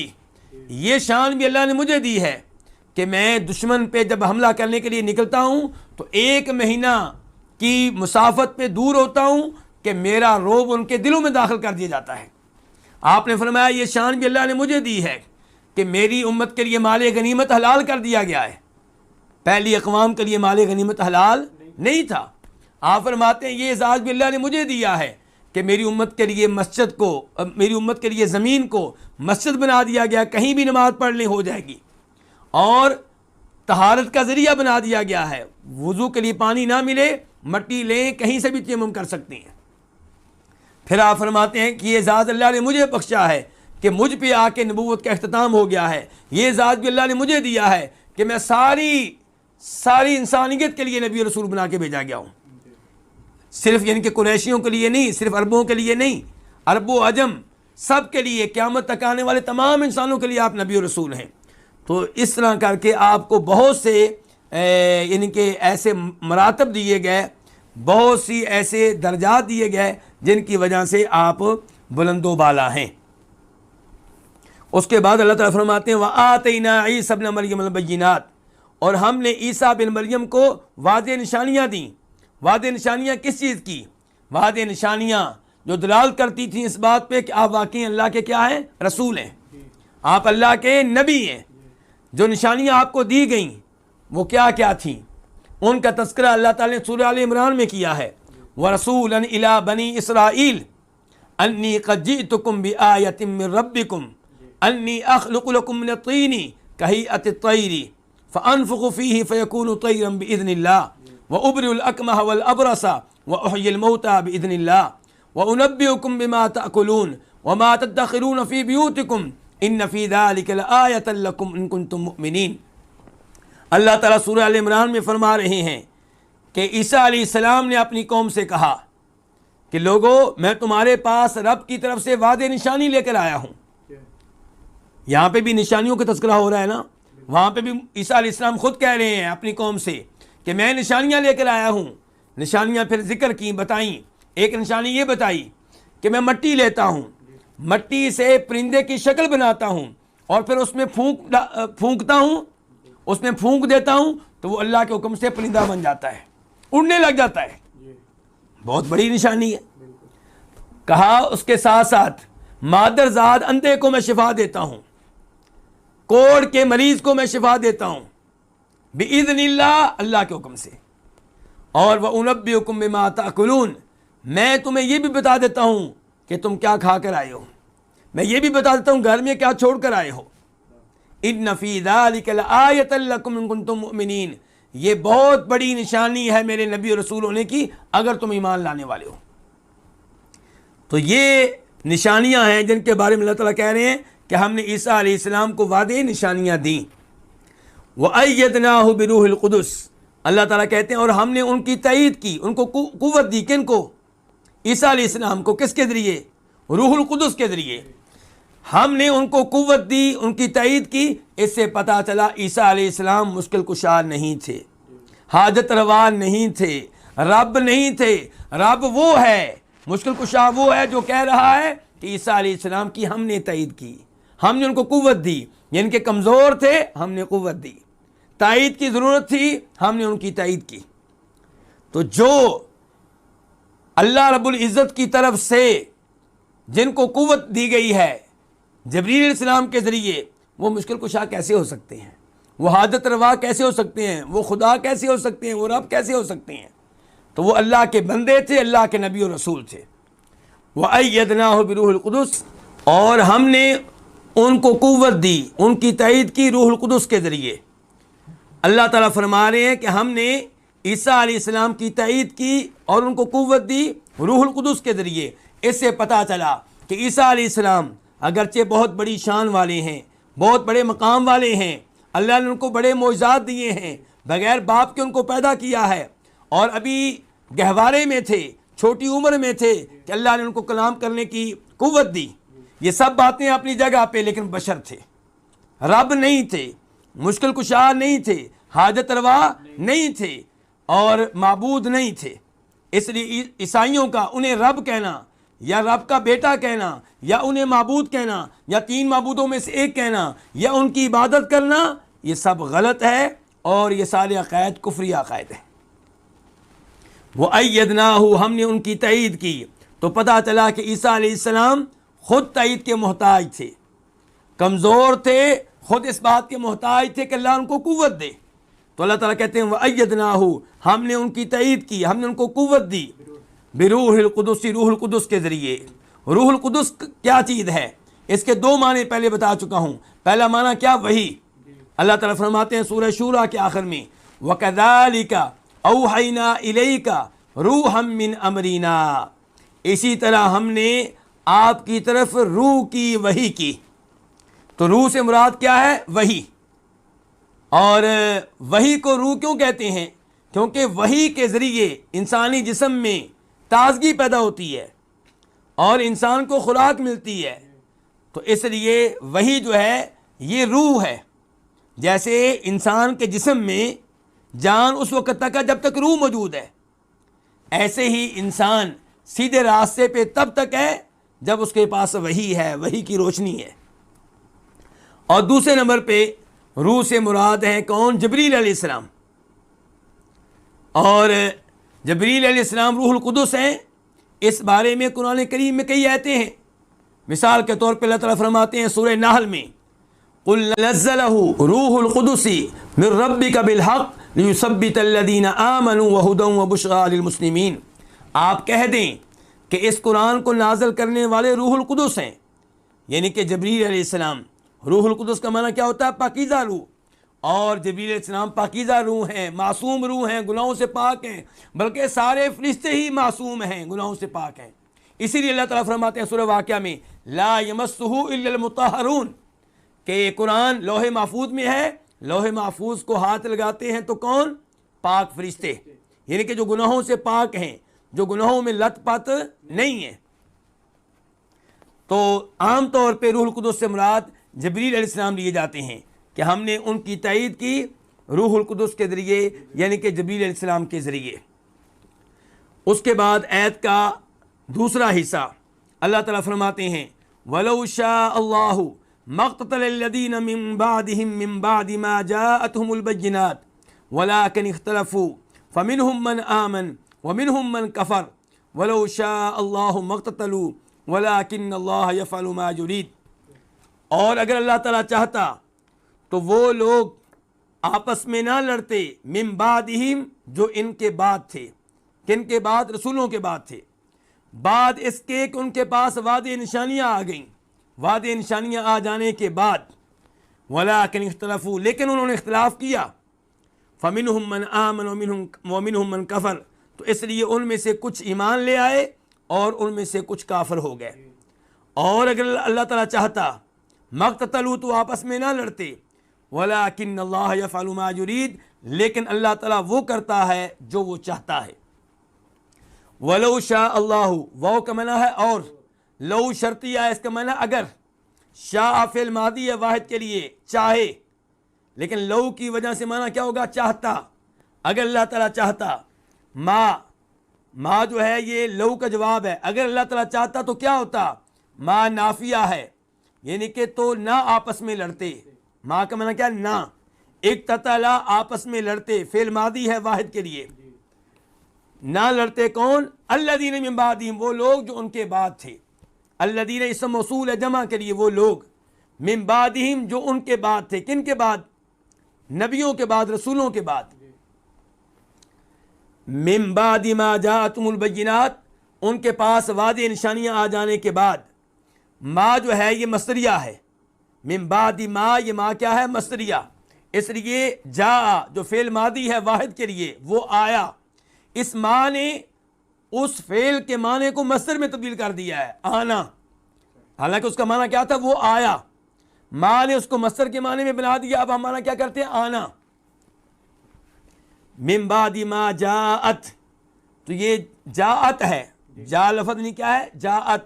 یہ شان بھی اللہ نے مجھے دی ہے کہ میں دشمن پہ جب حملہ کرنے کے لیے نکلتا ہوں تو 1 مہینہ کی مسافت پہ دور ہوتا ہوں کہ میرا رعب ان کے دلوں میں داخل کر دیا جاتا ہے۔ آپ نے فرمایا یہ شان بھی اللہ نے مجھے دی ہے کہ میری امت کے لیے مال غنیمت حلال کر دیا گیا ہے، پہلی اقوام کے لیے مال غنیمت حلال نہیں تھا۔ آپ فرماتے ہیں یہ اعزاز بھی اللہ نے مجھے دیا ہے کہ میری امت کے لیے مسجد کو، میری امت کے لیے زمین کو مسجد بنا دیا گیا، کہیں بھی نماز پڑھ لیں ہو جائے گی، اور طہارت کا ذریعہ بنا دیا گیا ہے، وضو کے لیے پانی نہ ملے مٹی لیں، کہیں سے بھی تیمم کر سکتے ہیں۔ پھر آپ فرماتے ہیں کہ یہ اعزاز اللہ نے مجھے بخشا ہے کہ مجھ پہ آ کے نبوت کا اختتام ہو گیا ہے، یہ اعزاز بھی اللہ نے مجھے دیا ہے کہ میں ساری انسانیت کے لیے نبی رسول بنا کے بھیجا گیا ہوں، صرف یعنی کہ قریشیوں کے لیے نہیں، صرف عربوں کے لیے نہیں، عرب و عجم سب کے لیے، قیامت تک آنے والے تمام انسانوں کے لیے آپ نبی رسول ہیں۔ تو اس طرح کر کے آپ کو بہت سے یعنی کہ ایسے مراتب دیے گئے، بہت سی ایسے درجات دیے گئے جن کی وجہ سے آپ بلند و بالا ہیں۔ اس کے بعد اللہ تعالیٰ فرماتے ہیں وَآتَيْنَا عِيسَى ابْنَ مَرْيَمَ الْبَيِّنَاتِ، اور ہم نے عیسیٰ بن مریم کو واضح نشانیاں دیں۔ واضح نشانیاں کس چیز کی؟ واضح نشانیاں جو دلال کرتی تھیں اس بات پہ کہ آپ واقعی اللہ کے کیا ہیں؟ رسول ہیں، آپ اللہ کے نبی ہیں۔ جو نشانیاں آپ کو دی گئیں وہ کیا کیا تھیں؟ ان کا تذکرہ اللہ تعالیٰ نے سورہ آل عمران میں کیا ہے، وَرَسُولًا إِلَىٰ بَنِي إِسْرَائِيلَ أَنِّي قَدْ جِئْتُكُم بِآيَةٍ مِّن رَّبِّكُمْ أَنِّي أَخْلُقُ لَكُم مِّنَ الطِّينِ كَهَيْئَةِ الطَّيْرِ فَأَنفُخُ فِيهِ فَيَكُونُ طَيْرًا بِإِذْنِ اللَّهِ وَأُبْرِئُ الْأَكْمَحَ وَالْأَبْرَصَ وَأُحْيِي الْمَوْتَىٰ بِإِذْنِ اللَّهِ وَأُنَبِّئُكُم بِمَا تَأْكُلُونَ وَمَا تَدَّخِرُونَ فِي بِيُوتِكُمْ إِنَّ فِي ذَلِكَ لَآيَةً لَّكُمْ إِن كُنتُم مُّؤْمِنِينَ۔ اللہ تعالیٰ سورہ ال عمران میں فرما رہے ہیں کہ عیسیٰ علیہ السلام نے اپنی قوم سے کہا کہ لوگو میں تمہارے پاس رب کی طرف سے واضح نشانی لے کر آیا ہوں۔ یہاں پہ بھی نشانیوں کا تذکرہ ہو رہا ہے نا، وہاں پہ بھی عیسیٰ علیہ السلام خود کہہ رہے ہیں اپنی قوم سے کہ میں نشانیاں لے کر آیا ہوں۔ نشانیاں پھر ذکر کی، بتائیں۔ ایک نشانی یہ بتائی کہ میں مٹی لیتا ہوں، مٹی سے پرندے کی شکل بناتا ہوں اور پھر اس میں پھونکتا ہوں، اس میں پھونک دیتا ہوں تو وہ اللہ کے حکم سے پرندہ بن جاتا ہے، اڑنے لگ جاتا ہے۔ بہت بڑی نشانی ہے۔ کہا اس کے ساتھ ساتھ مادر زاد اندھے کو میں شفا دیتا ہوں، کوڑ کے مریض کو میں شفا دیتا ہوں بِإِذْنِ اللہ، اللہ کے حکم سے۔ اور وَأُنَبِّئُكُم بِمَا تَأْكُلُونَ، میں تمہیں یہ بھی بتا دیتا ہوں کہ تم کیا کھا کر آئے ہو، میں یہ بھی بتا دیتا ہوں گھر میں کیا چھوڑ کر آئے ہو۔ إِنَّ فِي ذَلِكَ لَآيَةً لَّكُمْ إِن كُنتُم مُّؤْمِنِينَ، یہ بہت بڑی نشانی ہے میرے نبی اور رسول ہونے کی اگر تم ایمان لانے والے ہو۔ تو یہ نشانیاں ہیں جن کے بارے میں اللہ تعالیٰ کہہ رہے ہیں کہ ہم نے عیسیٰ علیہ السلام کو واضح نشانیاں دیں۔ وَأَيَّدْنَاهُ بِرُوحِ الْقُدُسِ، اللہ تعالیٰ کہتے ہیں اور ہم نے ان کی تائید کی، ان کو قوت دی۔ کن کو؟ عیسیٰ علیہ السلام کو۔ کس کے ذریعے؟ روح القدس کے ذریعے ہم نے ان کو قوت دی، ان کی تائید کی۔ اس سے پتہ چلا عیسیٰ علیہ السلام مشکل کشا نہیں تھے، حاجت روا نہیں تھے، رب نہیں تھے۔ رب وہ ہے، مشکل کشا وہ ہے جو کہہ رہا ہے کہ عیسیٰ علیہ السلام کی ہم نے تائید کی، ہم نے ان کو قوت دی۔ یعنی کہ کمزور تھے، ہم نے قوت دی، تائید کی ضرورت تھی، ہم نے ان کی تائید کی۔ تو جو اللہ رب العزت کی طرف سے جن کو قوت دی گئی ہے جبریل علیہ السلام کے ذریعے، وہ مشکل کشا کیسے ہو سکتے ہیں؟ وہ حاجت روا کیسے ہو سکتے ہیں؟ وہ خدا کیسے ہو سکتے ہیں؟ وہ رب کیسے ہو سکتے ہیں؟ تو وہ اللہ کے بندے تھے، اللہ کے نبی اور رسول تھے۔ وَأَيَّدْنَاهُ بِرُوحِ الْقُدُسِ، اور ہم نے ان کو قوت دی، ان کی تائید کی روح القدس کے ذریعے۔ اللہ تعالیٰ فرما رہے ہیں کہ ہم نے عیسیٰ علیہ السلام کی تائید کی اور ان کو قوت دی روح القدس کے ذریعے۔ اس سے پتہ چلا کہ عیسیٰ علیہ السلام اگرچہ بہت بڑی شان والے ہیں، بہت بڑے مقام والے ہیں، اللہ نے ان کو بڑے معجزات دیے ہیں، بغیر باپ کے ان کو پیدا کیا ہے، اور ابھی گہوارے میں تھے، چھوٹی عمر میں تھے کہ اللہ نے ان کو کلام کرنے کی قوت دی۔ یہ سب باتیں اپنی جگہ پہ، لیکن بشر تھے، رب نہیں تھے، مشکل کشا نہیں تھے، حاجت روا نہیں تھے، اور معبود نہیں تھے۔ اس لیے عیسائیوں کا انہیں رب کہنا یا رب کا بیٹا کہنا یا انہیں معبود کہنا یا تین معبودوں میں سے ایک کہنا یا ان کی عبادت کرنا، یہ سب غلط ہے، اور یہ سارے عقائد کفری عقائد ہیں۔ وَأَيَّدْنَاهُ، ہم نے ان کی تائید کی۔ تو پتہ چلا کہ عیسیٰ علیہ السلام خود تائید کے محتاج تھے، کمزور تھے، خود اس بات کے محتاج تھے کہ اللہ ان کو قوت دے۔ تو اللہ تعالیٰ کہتے ہیں وَأَيَّدْنَاهُ، ہم نے ان کی تائید کی، ہم نے ان کو قوت دی بروح القدس، روح القدس کے ذریعے۔ روح القدس کیا چیز ہے؟ اس کے دو معنی پہلے بتا چکا ہوں۔ پہلا معنی کیا؟ وحی۔ اللہ تعالیٰ فرماتے ہیں سورہ شورى کے آخر میں وَكَذَلِكَ أَوْحَيْنَا إِلَيْكَ رُوحًا مِّنْ أَمْرِنَا، اسی طرح ہم نے آپ کی طرف روح کی وحی کی۔ تو روح سے مراد کیا ہے؟ وحی۔ اور وحی کو روح کیوں کہتے ہیں؟ کیونکہ وحی کے ذریعے انسانی جسم میں تازگی پیدا ہوتی ہے اور انسان کو خوراک ملتی ہے، تو اس لیے وحی جو ہے یہ روح ہے۔ جیسے انسان کے جسم میں جان اس وقت تک ہے جب تک روح موجود ہے، ایسے ہی انسان سیدھے راستے پہ تب تک ہے جب اس کے پاس وحی ہے، وحی کی روشنی ہے۔ اور دوسرے نمبر پہ روح سے مراد ہیں کون؟ جبریل علیہ السلام۔ اور جبریل علیہ السلام روح القدس ہیں، اس بارے میں قرآن کریم میں کئی آیتیں ہیں۔ مثال کے طور پہ اللہ تعالیٰ فرماتے ہیں سورہ نحل میں قُلْ نَزَّلَهُ روح القدس من ربك بالحق لِيُثَبِّتَ الَّذِينَ آمَنُوا وَهُدًى وَبُشْرَىٰ لِلْمُسْلِمِينَ، آپ کہہ دیں کہ اس قرآن کو نازل کرنے والے روح القدس ہیں، یعنی کہ جبریل علیہ السلام۔ روح القدس کا معنی کیا ہوتا ہے؟ پاکیزہ روح۔ اور جبریل علیہ السلام پاکیزہ روح ہیں، معصوم روح ہیں، گناہوں سے پاک ہیں، بلکہ سارے فرشتے ہی معصوم ہیں، گناہوں سے پاک ہیں۔ اسی لیے اللہ تعالیٰ فرماتے ہیں سورہ واقعہ میں لا یمسہ الا المطہرون، کہ یہ قرآن لوح محفوظ میں ہے، لوح محفوظ کو ہاتھ لگاتے ہیں تو کون؟ پاک فرشتے، یعنی کہ جو گناہوں سے پاک ہیں، جو گناہوں میں لت پت نہیں ہیں۔ تو عام طور پہ روح القدس سے مراد جبریل علیہ السلام لیے جاتے ہیں کہ ہم نے ان کی تائید کی روح القدس کے ذریعے، یعنی کہ جبریل علیہ السلام کے ذریعے۔ اس کے بعد آیت کا دوسرا حصہ اللہ تعالیٰ فرماتے ہیں وَلَوْ شَاءَ اللَّهُ مَا اقْتَتَلَ الَّذِينَ مِن بَعْدِهِم مِّن بَعْدِ مَا جَاءَتْهُمُ الْبَيِّنَاتُ وَلَٰكِنِ اخْتَلَفُوا فَمِنْهُم مَّنْ آمَنَ وَمِنْهُم مَّنْ كَفَرَ وَلَوْ شَاءَ اللَّهُ مَا اقْتَتَلُوا وَلَٰكِنَّ اللَّهَ يَفْعَلُ مَا يُرِيدُ۔ اور اگر اللہ تعالیٰ چاہتا تو وہ لوگ آپس میں نہ لڑتے، من بعدہم، جو ان کے بعد تھے۔ کن کے بعد؟ رسولوں کے بعد تھے۔ بعد اس کے کہ ان کے پاس وعدے نشانیاں آ گئیں، وعدے نشانیاں آ جانے کے بعد وَلَٰكِنِ اخْتَلَفُوا، لیکن انہوں نے اختلاف کیا۔ فَمِنْهُم مَّنْ آمَنَ وَمِنْهُم مَّنْ كَفَرَ، تو اس لیے ان میں سے کچھ ایمان لے آئے اور ان میں سے کچھ کافر ہو گئے۔ اور اگر اللہ تعالیٰ چاہتا مقتتلوا، تو آپس میں نہ لڑتے، وَلَٰكِنَّ اللَّهَ يَفْعَلُ مَا يُرِيدُ، لیکن اللہ تعالیٰ وہ کرتا ہے جو وہ چاہتا ہے۔ وَلَوْ شَاءَ اللَّهُ، وہ کا معنی ہے اور، لو شرطیہ ہے، اس کا معنی اگر، شاء فعل ماضی ہے واحد کے لیے، چاہے، لیکن لو کی وجہ سے معنی کیا ہوگا؟ چاہتا۔ اگر اللہ تعالیٰ چاہتا، ما جو ہے یہ لو کا جواب ہے، اگر اللہ تعالیٰ چاہتا تو کیا ہوتا؟ ما نافیہ ہے، یعنی کہ تو نہ آپس میں لڑتے۔ ماں کا معنی کیا؟ نہ۔ اقتتلا، آپس میں لڑتے، فعل ماضی ہے واحد کے لیے، نہ لڑتے کون؟ الذین من بعدہم، وہ لوگ جو ان کے بعد تھے۔ الذین اسم موصول ہے جمع کے لیے، وہ لوگ، من بعدہم جو ان کے بعد تھے۔ کن کے بعد؟ نبیوں کے بعد، رسولوں کے بعد۔ من بعد ما جاءتهم البینات، ان کے پاس وعدے نشانیاں آ جانے کے بعد۔ ما جو ہے یہ مصدریہ ہے، من بعد ما، یہ ما کیا ہے؟ مصدریہ۔ اس لیے جا جو فعل ماضی ہے واحد کے لیے، وہ آیا، اس ما نے اس فعل کے معنی کو مصدر میں تبدیل کر دیا ہے، آنا، حالانکہ اس کا معنی کیا تھا؟ وہ آیا۔ ما نے اس کو مصدر کے معنی میں بنا دیا، اب ہم معنی کیا کرتے ہیں؟ آنا۔ من بعد ما جاءت، تو یہ جاءت ہے، جا لفظ نہیں کیا ہے؟ جاءت،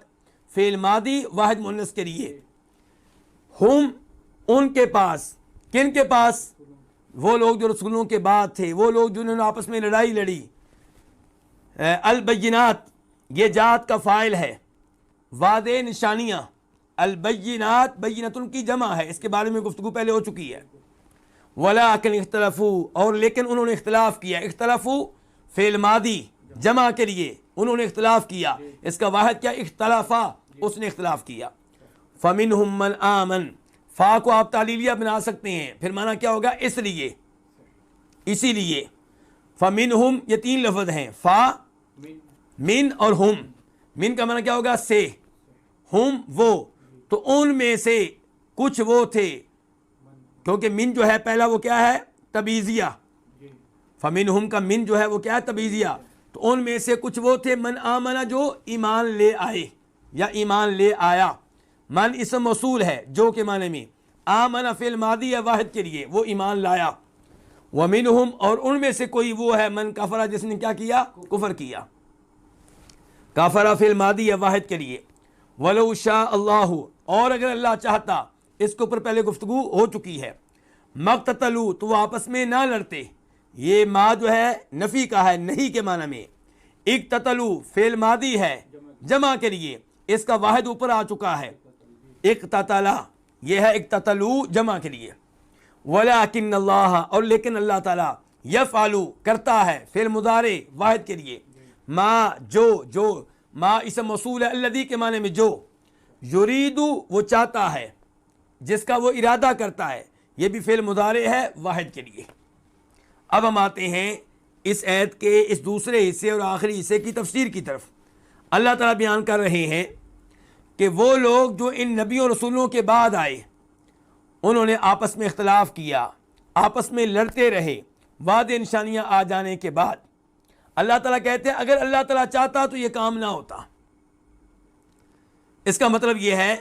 فعل ماضی واحد مؤنث کے لیے۔ ہم، ان کے پاس، کن کے پاس؟ وہ لوگ جو رسولوں کے بعد تھے، وہ لوگ جنہوں نے آپس میں لڑائی لڑی۔ البینات، یہ جات کا فاعل ہے، وعدے نشانیاں۔ البینات، بینتن کی جمع ہے، اس کے بارے میں گفتگو پہلے ہو چکی ہے۔ وَلَٰكِنِ اخْتَلَفُوا، اور لیکن انہوں نے اختلاف کیا۔ اختلافو فعل ماضی جمع کے لیے، انہوں نے اختلاف کیا، اس کا واحد کیا؟ اختلافا، اس نے اختلاف کیا۔ فَمِنْهُم مَّنْ آمَنَ، فا کو آپ تعلیلیہ بنا سکتے ہیں، پھر معنی کیا ہوگا؟ اس لیے، اسی لیے۔ فَمِنْهُم، یہ تین لفظ ہیں، فا، من اور ہم، من کا معنی کیا ہوگا؟ سے، ہم وہ، تو ان میں سے کچھ وہ تھے، کیونکہ من جو ہے پہلا وہ کیا ہے؟ تبعیضیہ، فمنہم کا من جو ہے وہ کیا ہے؟ تبعیضیہ، تو ان میں سے کچھ وہ تھے من آمنہ جو ایمان لے آئے یا ایمان لے آیا۔ من اسم موصول ہے جو کے معنی میں، آمنہ فعل ماضی ہے واحد کے لیے، وہ ایمان لایا۔ ومنہم اور ان میں سے کوئی وہ ہے من کفر جس نے کیا کیا؟ کفر کیا۔ کافر فعل ماضی ہے واحد کے لیے۔ ولو شاء اللہ اور اگر اللہ چاہتا، اس کے اوپر پہلے گفتگو ہو چکی ہے۔ مقتتلوا تو وہ آپس میں نہ لڑتے، یہ ما جو ہے نفی کا ہے، نہیں کے معنی میں۔ اقتتلوا فعل ماضی ہے جمع کے لیے، اس کا واحد اوپر آ چکا ہے، اقتتلا یہ ہے اقتتلوا جمع کے لیے۔ ولکن اللہ اور لیکن اللہ تعالیٰ، یفعل کرتا ہے فعل مضارع واحد کے لیے، ما جو ما اسم موصول ہے الذی کے معنی میں جو، یرید وہ چاہتا ہے، جس کا وہ ارادہ کرتا ہے، یہ بھی فعل مضارع ہے واحد کے لیے۔ اب ہم آتے ہیں اس آیت کے اس دوسرے حصے اور آخری حصے کی تفسیر کی طرف۔ اللہ تعالیٰ بیان کر رہے ہیں کہ وہ لوگ جو ان نبیوں رسولوں کے بعد آئے، انہوں نے آپس میں اختلاف کیا، آپس میں لڑتے رہے، وعدے نشانیاں آ جانے کے بعد۔ اللہ تعالیٰ کہتے ہیں اگر اللہ تعالیٰ چاہتا تو یہ کام نہ ہوتا۔ اس کا مطلب یہ ہے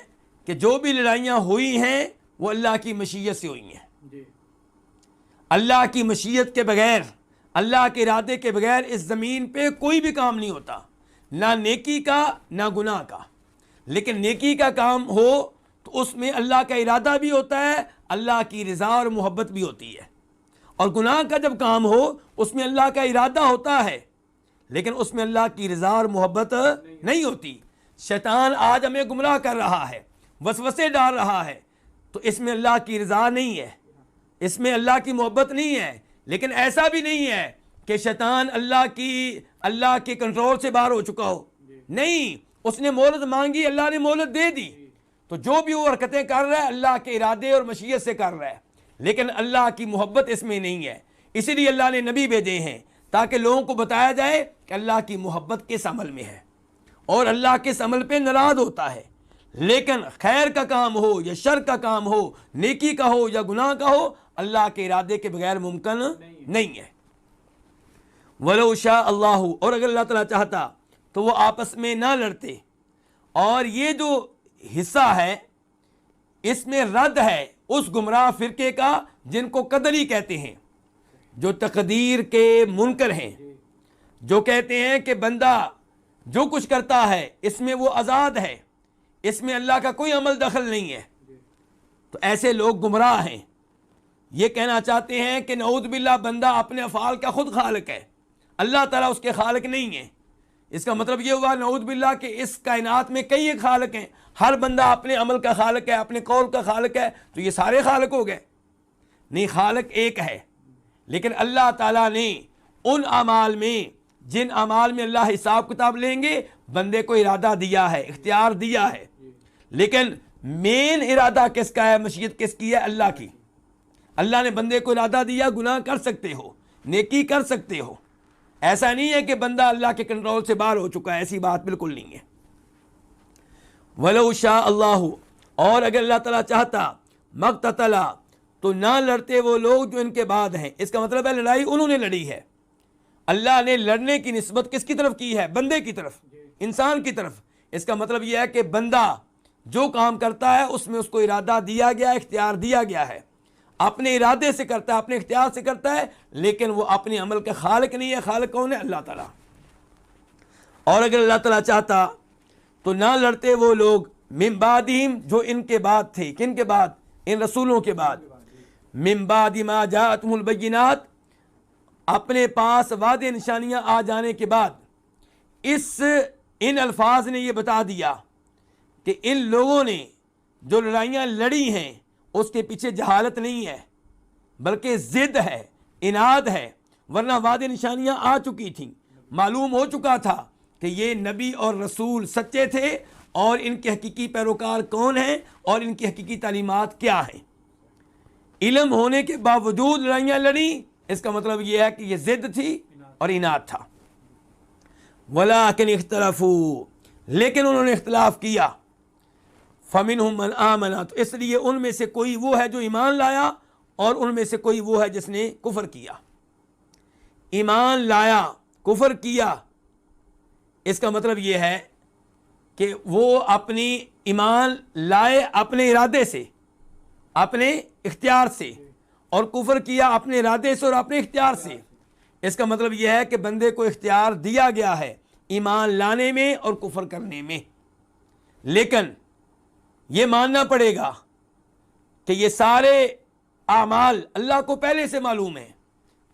کہ جو بھی لڑائیاں ہوئی ہیں وہ اللہ کی مشیت سے ہوئی ہیں۔ اللہ کی مشیت کے بغیر، اللہ کے ارادے کے بغیر اس زمین پہ کوئی بھی کام نہیں ہوتا، نہ نیکی کا نہ گناہ کا۔ لیکن نیکی کا کام ہو تو اس میں اللہ کا ارادہ بھی ہوتا ہے، اللہ کی رضا اور محبت بھی ہوتی ہے، اور گناہ کا جب کام ہو اس میں اللہ کا ارادہ ہوتا ہے لیکن اس میں اللہ کی رضا اور محبت نہیں ہوتی۔ شیطان آج ہمیں گمراہ کر رہا ہے، وسوسے ڈال رہا ہے، تو اس میں اللہ کی رضا نہیں ہے، اس میں اللہ کی محبت نہیں ہے۔ لیکن ایسا بھی نہیں ہے کہ شیطان اللہ کے کنٹرول سے باہر ہو چکا ہو، نہیں، اس نے مہلت مانگی، اللہ نے مہلت دے دی، تو جو بھی وہ حرکتیں کر رہا ہے اللہ کے ارادے اور مشیت سے کر رہا ہے، لیکن اللہ کی محبت اس میں نہیں ہے۔ اسی لیے اللہ نے نبی بھیجے ہیں تاکہ لوگوں کو بتایا جائے کہ اللہ کی محبت کس عمل میں ہے اور اللہ کس عمل پہ ناراض ہوتا ہے۔ لیکن خیر کا کام ہو یا شر کا کام ہو، نیکی کا ہو یا گناہ کا ہو، اللہ کے ارادے کے بغیر ممکن نہیں ہے۔ ولو شاء اللہ اور اگر اللہ تعالیٰ چاہتا تو وہ آپس میں نہ لڑتے۔ اور یہ جو حصہ ہے اس میں رد ہے اس گمراہ فرقے کا جن کو قدری کہتے ہیں، جو تقدیر کے منکر ہیں، جو کہتے ہیں کہ بندہ جو کچھ کرتا ہے اس میں وہ آزاد ہے، اس میں اللہ کا کوئی عمل دخل نہیں ہے۔ تو ایسے لوگ گمراہ ہیں، یہ کہنا چاہتے ہیں کہ نعوذ باللہ بندہ اپنے افعال کا خود خالق ہے، اللہ تعالیٰ اس کے خالق نہیں ہے۔ اس کا مطلب یہ ہوا نعوذ باللہ کہ اس کائنات میں کئی ایک خالق ہیں، ہر بندہ اپنے عمل کا خالق ہے، اپنے قول کا خالق ہے، تو یہ سارے خالق ہو گئے؟ نہیں، خالق ایک ہے، لیکن اللہ تعالیٰ نے ان اعمال میں جن اعمال میں اللہ حساب کتاب لیں گے بندے کو ارادہ دیا ہے، اختیار دیا ہے، لیکن مین ارادہ کس کا ہے؟ مشیت کس کی ہے؟ اللہ کی۔ اللہ نے بندے کو ارادہ دیا گناہ کر سکتے ہو، نیکی کر سکتے ہو، ایسا نہیں ہے کہ بندہ اللہ کے کنٹرول سے باہر ہو چکا ہے، ایسی بات بالکل نہیں ہے۔ وَلَوْ شَاءَ اللَّهُ اور اگر اللہ تعالیٰ چاہتا مقتتلا تو نہ لڑتے وہ لوگ جو ان کے بعد ہیں۔ اس کا مطلب ہے لڑائی انہوں نے لڑی ہے، اللہ نے لڑنے کی نسبت کس کی طرف کی ہے؟ بندے کی طرف، انسان کی طرف۔ اس کا مطلب یہ ہے کہ بندہ جو کام کرتا ہے اس میں اس کو ارادہ دیا گیا، اختیار دیا گیا ہے، اپنے ارادے سے کرتا ہے، اپنے اختیار سے کرتا ہے، لیکن وہ اپنے عمل کا خالق نہیں ہے۔ خالق کون ہے؟ اللہ تعالیٰ۔ اور اگر اللہ تعالیٰ چاہتا تو نہ لڑتے وہ لوگ من بعدہم جو ان کے بعد تھے۔ کن کے بعد؟ ان رسولوں کے بعد۔ من بعد ما جاءتہم البینات، اپنے پاس وعدے نشانیاں آ جانے کے بعد۔ ان الفاظ نے یہ بتا دیا کہ ان لوگوں نے جو لڑائیاں لڑی ہیں اس کے پیچھے جہالت نہیں ہے بلکہ ضد ہے، اناد ہے، ورنہ وعدے نشانیاں آ چکی تھیں، معلوم ہو چکا تھا کہ یہ نبی اور رسول سچے تھے اور ان کے حقیقی پیروکار کون ہیں اور ان کی حقیقی تعلیمات کیا ہیں۔ علم ہونے کے باوجود لڑائیاں لڑیں، اس کا مطلب یہ ہے کہ یہ ضد تھی اور اناد تھا۔ ولیکن اختلفوا، لیکن انہوں نے اختلاف کیا، فمنہم من آمن، تو اس لیے ان میں سے کوئی وہ ہے جو ایمان لایا اور ان میں سے کوئی وہ ہے جس نے کفر کیا۔ ایمان لایا، کفر کیا، اس کا مطلب یہ ہے کہ وہ اپنی ایمان لائے اپنے ارادے سے، اپنے اختیار سے، اور کفر کیا اپنے ارادے سے اور اپنے اختیار سے۔ اس کا مطلب یہ ہے کہ بندے کو اختیار دیا گیا ہے ایمان لانے میں اور کفر کرنے میں، لیکن یہ ماننا پڑے گا کہ یہ سارے اعمال اللہ کو پہلے سے معلوم ہیں،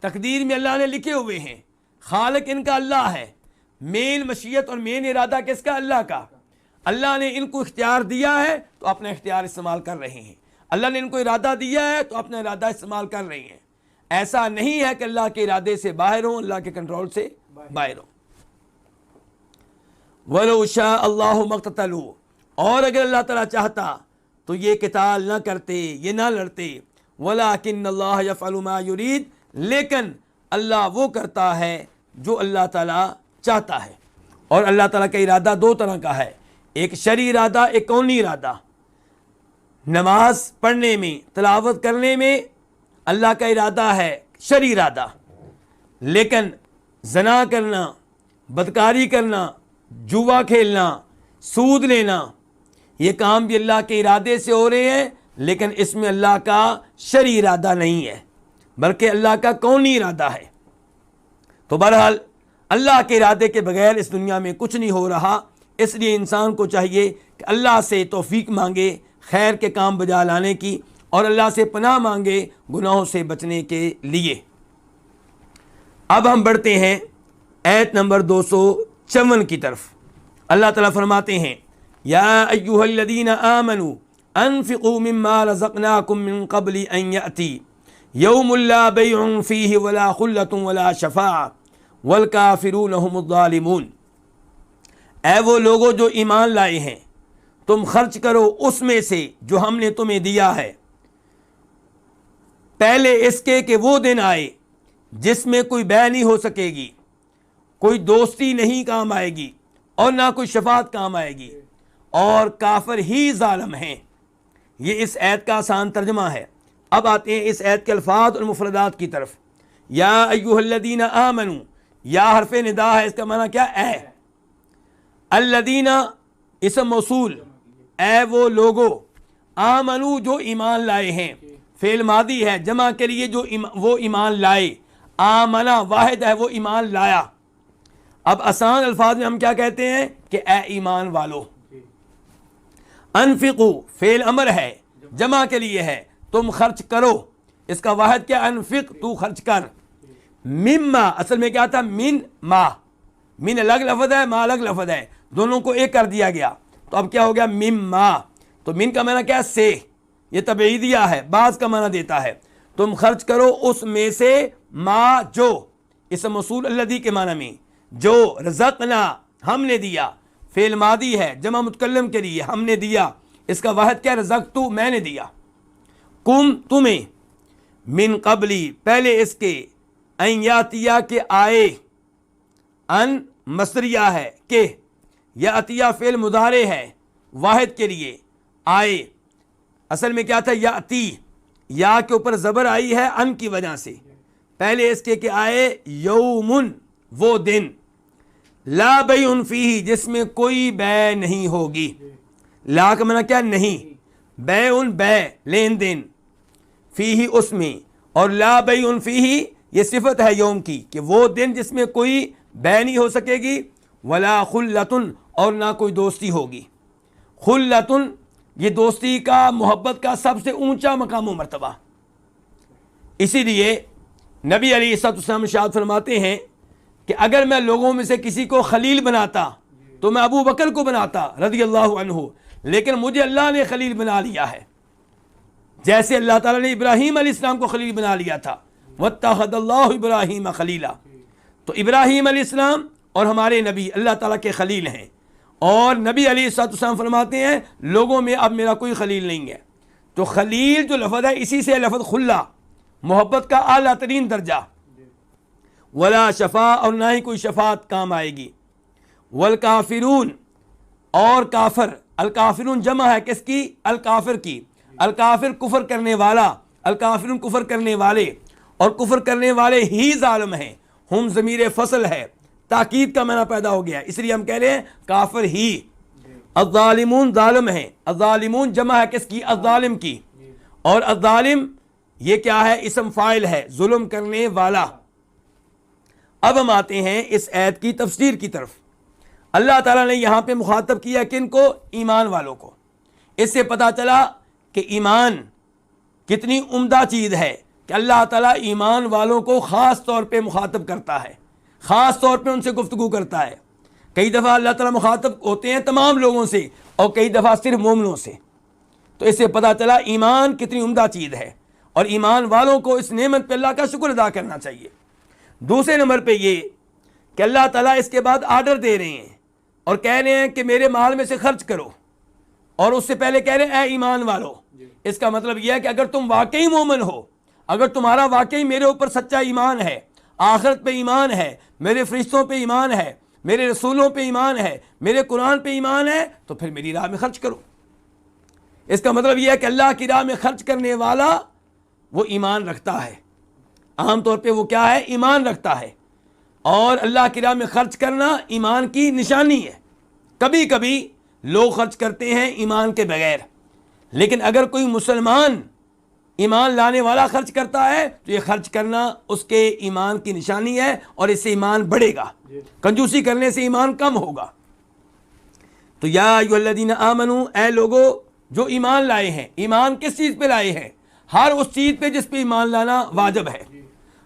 تقدیر میں اللہ نے لکھے ہوئے ہیں، خالق ان کا اللہ ہے، مین مشیت اور مین ارادہ کس کا؟ اللہ کا۔ اللہ نے ان کو اختیار دیا ہے تو اپنا اختیار استعمال کر رہے ہیں، اللہ نے ان کو ارادہ دیا ہے تو اپنا ارادہ استعمال کر رہے ہیں۔ ایسا نہیں ہے کہ اللہ کے ارادے سے باہر ہوں، اللہ کے کنٹرول سے باہر ہوں۔ وَلَوْ شَاءَ اللَّهُ مَا اقْتَتَلُوا، اور اگر اللہ تعالیٰ چاہتا تو یہ قتال نہ کرتے، یہ نہ لڑتے۔ وَلَٰكِنَّ اللَّهَ يَفْعَلُ مَا يُرِيدُ، لیکن اللہ وہ کرتا ہے جو اللہ تعالیٰ چاہتا ہے۔ اور اللہ تعالیٰ کا ارادہ دو طرح کا ہے، ایک شرعی ارادہ، ایک کونی ارادہ۔ نماز پڑھنے میں، تلاوت کرنے میں اللہ کا ارادہ ہے شرعی ارادہ، لیکن زنا کرنا، بدکاری کرنا، جوا کھیلنا، سود لینا، یہ کام بھی اللہ کے ارادے سے ہو رہے ہیں، لیکن اس میں اللہ کا شرعی ارادہ نہیں ہے بلکہ اللہ کا کونی ارادہ ہے۔ تو بہرحال اللہ کے ارادے کے بغیر اس دنیا میں کچھ نہیں ہو رہا، اس لیے انسان کو چاہیے کہ اللہ سے توفیق مانگے خیر کے کام بجا لانے کی، اور اللہ سے پناہ مانگے گناہوں سے بچنے کے لیے۔ اب ہم بڑھتے ہیں آیت نمبر 254 کی طرف۔ اللہ تعالیٰ فرماتے ہیں یا ایھا الذین آمنوا انفقوا مما رزقناکم من قبل ان یأتی یوم لا بیع فیہ ولا خلۃ ولا شفاعۃ والکافرون هم الظالمون۔ اے وہ لوگوں جو ایمان لائے ہیں، تم خرچ کرو اس میں سے جو ہم نے تمہیں دیا ہے، پہلے اس کے کہ وہ دن آئے جس میں کوئی بیع نہیں ہو سکے گی، کوئی دوستی نہیں کام آئے گی، اور نہ کوئی شفاعت کام آئے گی، اور کافر ہی ظالم ہیں۔ یہ اس آیت کا آسان ترجمہ ہے۔ اب آتے ہیں اس آیت کے الفاظ اور مفردات کی طرف۔ یا ایھا الذین آمنوا، یا حرف ندا ہے، اس کا معنی کیا؟ اے۔ الذین اسم موصول، اے وہ لوگو، آمنو جو ایمان لائے ہیں، فعل ماضی ہے، جمع کے لیے جو وہ ایمان لائے، آمنا واحد ہے، وہ ایمان لایا۔ اب آسان الفاظ میں ہم کیا کہتے ہیں کہ اے ایمان والو۔ انفقو فعل امر ہے، جمع کے لیے ہے، تم خرچ کرو، اس کا واحد کیا؟ انفق، تو خرچ کر۔ مما اصل میں کیا تھا؟ من ما، من الگ لفظ ہے، ما الگ لفظ ہے، دونوں کو ایک کر دیا گیا، تو اب کیا ہو گیا؟ مما۔ تو من کا معنی کیا؟ سے، یہ تبعیدیہ ہے، بعض کا معنی دیتا ہے۔ تم خرچ کرو اس میں سے، ما جو، اسم موصول الذی کے معنی میں، جو رزقنا ہم نے دیا، فعل ماضی ہے، جمع متکلم کے لیے، ہم نے دیا، اس کا واحد کیا؟ رزقتو، میں نے دیا۔ کم تمہیں، من قبلی پہلے اس کے، ان یاتیا کے آئے، ان مصدریہ ہے کہ، یاتیہ فعل مضارع ہے واحد کے لیے، آئے اصل میں کیا تھا؟ یاتی، یا کے اوپر زبر آئی ہے ان کی وجہ سے، پہلے اس کے کہ آئے، یومن وہ دن، لا بیع فیہ جس میں کوئی بیع نہیں ہوگی۔ لا کا معنی کیا؟ نہیں، بیع بیع لین دین، فیہ اس میں، اور لا بیع فیہ یہ صفت ہے یوم کی کہ وہ دن جس میں کوئی بیع نہیں ہو سکے گی، ولا خلۃ اور نہ کوئی دوستی ہوگی۔ خلۃ یہ دوستی کا، محبت کا سب سے اونچا مقام و مرتبہ۔ اسی لیے نبی علیہ الصلوۃ والسلام ارشاد فرماتے ہیں کہ اگر میں لوگوں میں سے کسی کو خلیل بناتا تو میں ابو بکر کو بناتا رضی اللہ عنہ، لیکن مجھے اللہ نے خلیل بنا لیا ہے، جیسے اللہ تعالیٰ نے ابراہیم علیہ السلام کو خلیل بنا لیا تھا۔ واتخذ اللہ ابراہیم خلیلا، تو ابراہیم علیہ السلام اور ہمارے نبی اللہ تعالیٰ کے خلیل ہیں، اور نبی علیہ الصلوۃ والسلام فرماتے ہیں لوگوں میں اب میرا کوئی خلیل نہیں ہے۔ تو خلیل جو لفظ ہے اسی سے لفظ خلا، محبت کا اعلیٰ ترین درجہ۔ ولا شفاء اور نہ ہی کوئی شفاعت کام آئے گی۔ والکافرون اور کافر، الکافرون جمع ہے کس کی؟ الکافر کی، الکافر کفر کرنے والا، الکافرون کفر کرنے والے، اور کفر کرنے والے ہی ظالم ہیں، ہم ضمیر فصل ہے، تاکید کا معنی پیدا ہو گیا، اس لیے ہم کہہ رہے ہیں کافر ہی، الظالمون ظالم ہیں، الظالمون جمع ہے کس کی؟ الظالم کی، اور الظالم یہ کیا ہے؟ اسم فاعل ہے، ظلم کرنے والا۔ اب ہم آتے ہیں اس آیت کی تفسیر کی طرف۔ اللہ تعالیٰ نے یہاں پہ مخاطب کیا کن کو؟ ایمان والوں کو۔ اس سے پتہ چلا کہ ایمان کتنی عمدہ چیز ہے کہ اللہ تعالیٰ ایمان والوں کو خاص طور پہ مخاطب کرتا ہے، خاص طور پہ ان سے گفتگو کرتا ہے۔ کئی دفعہ اللہ تعالیٰ مخاطب ہوتے ہیں تمام لوگوں سے، اور کئی دفعہ صرف مومنوں سے۔ تو اس سے پتہ چلا ایمان کتنی عمدہ چیز ہے، اور ایمان والوں کو اس نعمت پہ اللہ کا شکر ادا کرنا چاہیے۔ دوسرے نمبر پہ یہ کہ اللہ تعالیٰ اس کے بعد آرڈر دے رہے ہیں اور کہہ رہے ہیں کہ میرے مال میں سے خرچ کرو، اور اس سے پہلے کہہ رہے ہیں اے ایمان والو۔ اس کا مطلب یہ ہے کہ اگر تم واقعی مومن ہو، اگر تمہارا واقعی میرے اوپر سچا ایمان ہے، آخرت پہ ایمان ہے، میرے فرشتوں پہ ایمان ہے، میرے رسولوں پہ ایمان ہے، میرے قرآن پہ ایمان ہے، تو پھر میری راہ میں خرچ کرو۔ اس کا مطلب یہ ہے کہ اللہ کی راہ میں خرچ کرنے والا وہ ایمان رکھتا ہے، عام طور پہ وہ کیا ہے؟ ایمان رکھتا ہے، اور اللہ کی راہ میں خرچ کرنا ایمان کی نشانی ہے۔ کبھی کبھی لوگ خرچ کرتے ہیں ایمان کے بغیر، لیکن اگر کوئی مسلمان ایمان لانے والا خرچ کرتا ہے تو یہ خرچ کرنا اس کے ایمان کی نشانی ہے، اور اس سے ایمان بڑھے گا، کنجوسی کرنے سے ایمان کم ہوگا۔ تو یا ایھا الذین آمنو، اے لوگو جو ایمان لائے ہیں۔ ایمان کس چیز پہ لائے ہیں؟ ہر اس چیز پہ جس پہ ایمان لانا واجب ہے۔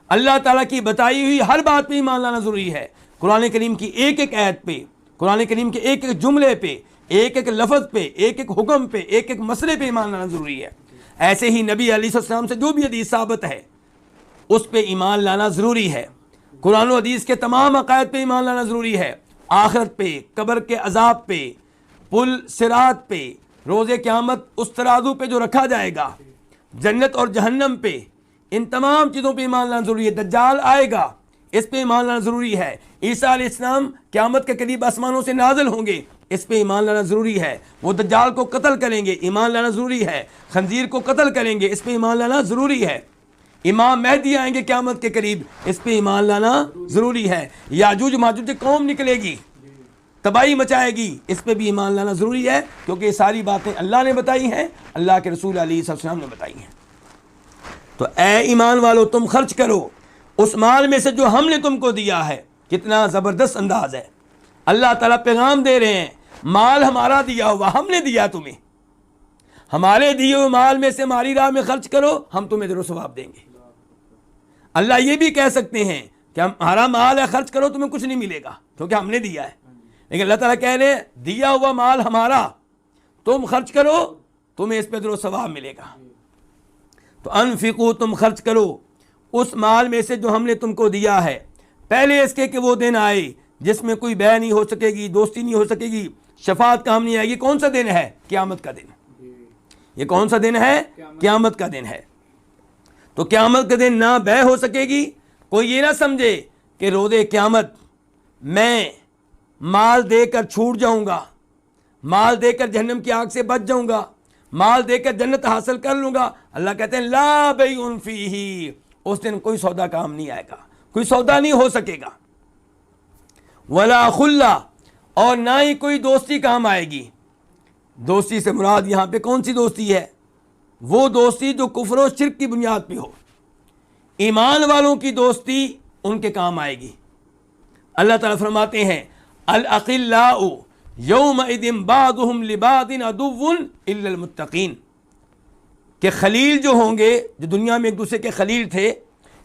اللہ تعالیٰ کی بتائی ہوئی ہر بات پہ ایمان لانا ضروری ہے۔ قرآن کریم کی ایک ایک آیت پہ، قرآن کریم کے ایک ایک جملے پہ، ایک ایک لفظ پہ، ایک ایک حکم پہ، ایک ایک مسئلے پہ ایمان لانا ضروری ہے۔ ایسے ہی نبی علیہ السلام سے جو بھی حدیث ثابت ہے اس پہ ایمان لانا ضروری ہے۔ قرآن و حدیث کے تمام عقائد پہ ایمان لانا ضروری ہے، آخرت پہ، قبر کے عذاب پہ، پل صراط پہ، روز قیامت اس ترازو پہ جو رکھا جائے گا، جنت اور جہنم پہ، ان تمام چیزوں پہ ایمان لانا ضروری ہے۔ دجال آئے گا، اس پہ ایمان لانا ضروری ہے۔ عیسیٰ علیہ السلام قیامت کے قریب آسمانوں سے نازل ہوں گے، اس پہ ایمان لانا ضروری ہے۔ وہ دجال کو قتل کریں گے، ایمان لانا ضروری ہے۔ خنزیر کو قتل کریں گے، اس پہ ایمان لانا ضروری ہے۔ امام مہدی آئیں گے قیامت کے قریب، اس پہ ایمان لانا ضروری ہے۔ یاجوج ماجوج قوم نکلے گی، تباہی مچائے گی، اس پہ بھی ایمان لانا ضروری ہے، کیونکہ یہ ساری باتیں اللہ نے بتائی ہیں، اللہ کے رسول علیہ السلام نے بتائی ہیں۔ تو اے ایمان والو تم خرچ کرو اس مال میں سے جو ہم نے تم کو دیا ہے۔ کتنا زبردست انداز ہے، اللہ تعالیٰ پیغام دے رہے ہیں مال ہمارا دیا ہوا، ہم نے دیا تمہیں، ہمارے دیے ہوئے مال میں سے ہماری راہ میں خرچ کرو، ہم تمہیں اجر و ثواب دیں گے۔ اللہ یہ بھی کہہ سکتے ہیں کہ ہمارا مال ہے، خرچ کرو، تمہیں کچھ نہیں ملے گا کیونکہ ہم نے دیا ہے، لیکن اللہ تعالیٰ کہہ رہے ہیں دیا ہوا مال ہمارا، تم خرچ کرو، تمہیں اس پہ اجر و ثواب ملے گا۔ تو انفقو، تم خرچ کرو اس مال میں سے جو ہم نے تم کو دیا ہے، پہلے اس کے کہ وہ دن آئے جس میں کوئی بیع نہیں ہو سکے گی، دوستی نہیں ہو سکے گی، شفاعت کام نہیں آئے گی۔ کون سا دن ہے؟ قیامت کا دن۔ یہ کون سا دن ہے؟ قیامت کا دن ہے۔ تو قیامت کے دن نہ بیع ہو سکے گی۔ کوئی یہ نہ سمجھے کہ روز قیامت میں مال دے کر چھوٹ جاؤں گا، مال دے کر جہنم کی آگ سے بچ جاؤں گا، مال دے کر جنت حاصل کر لوں گا۔ اللہ کہتے ہیں لا بیع فیہ، اس دن کوئی سودا کام نہیں آئے گا، کوئی سودا نہیں ہو سکے گا۔ ولا خلہ، اور نہ ہی کوئی دوستی کام آئے گی۔ دوستی سے مراد یہاں پہ کون سی دوستی ہے؟ وہ دوستی جو کفر و شرک کی بنیاد پہ ہو۔ ایمان والوں کی دوستی ان کے کام آئے گی۔ اللہ تعالیٰ فرماتے ہیں الاخلاء یومئذ بعضهم لبعض عدو الا المتقین، کہ خلیل جو ہوں گے، جو دنیا میں ایک دوسرے کے خلیل تھے،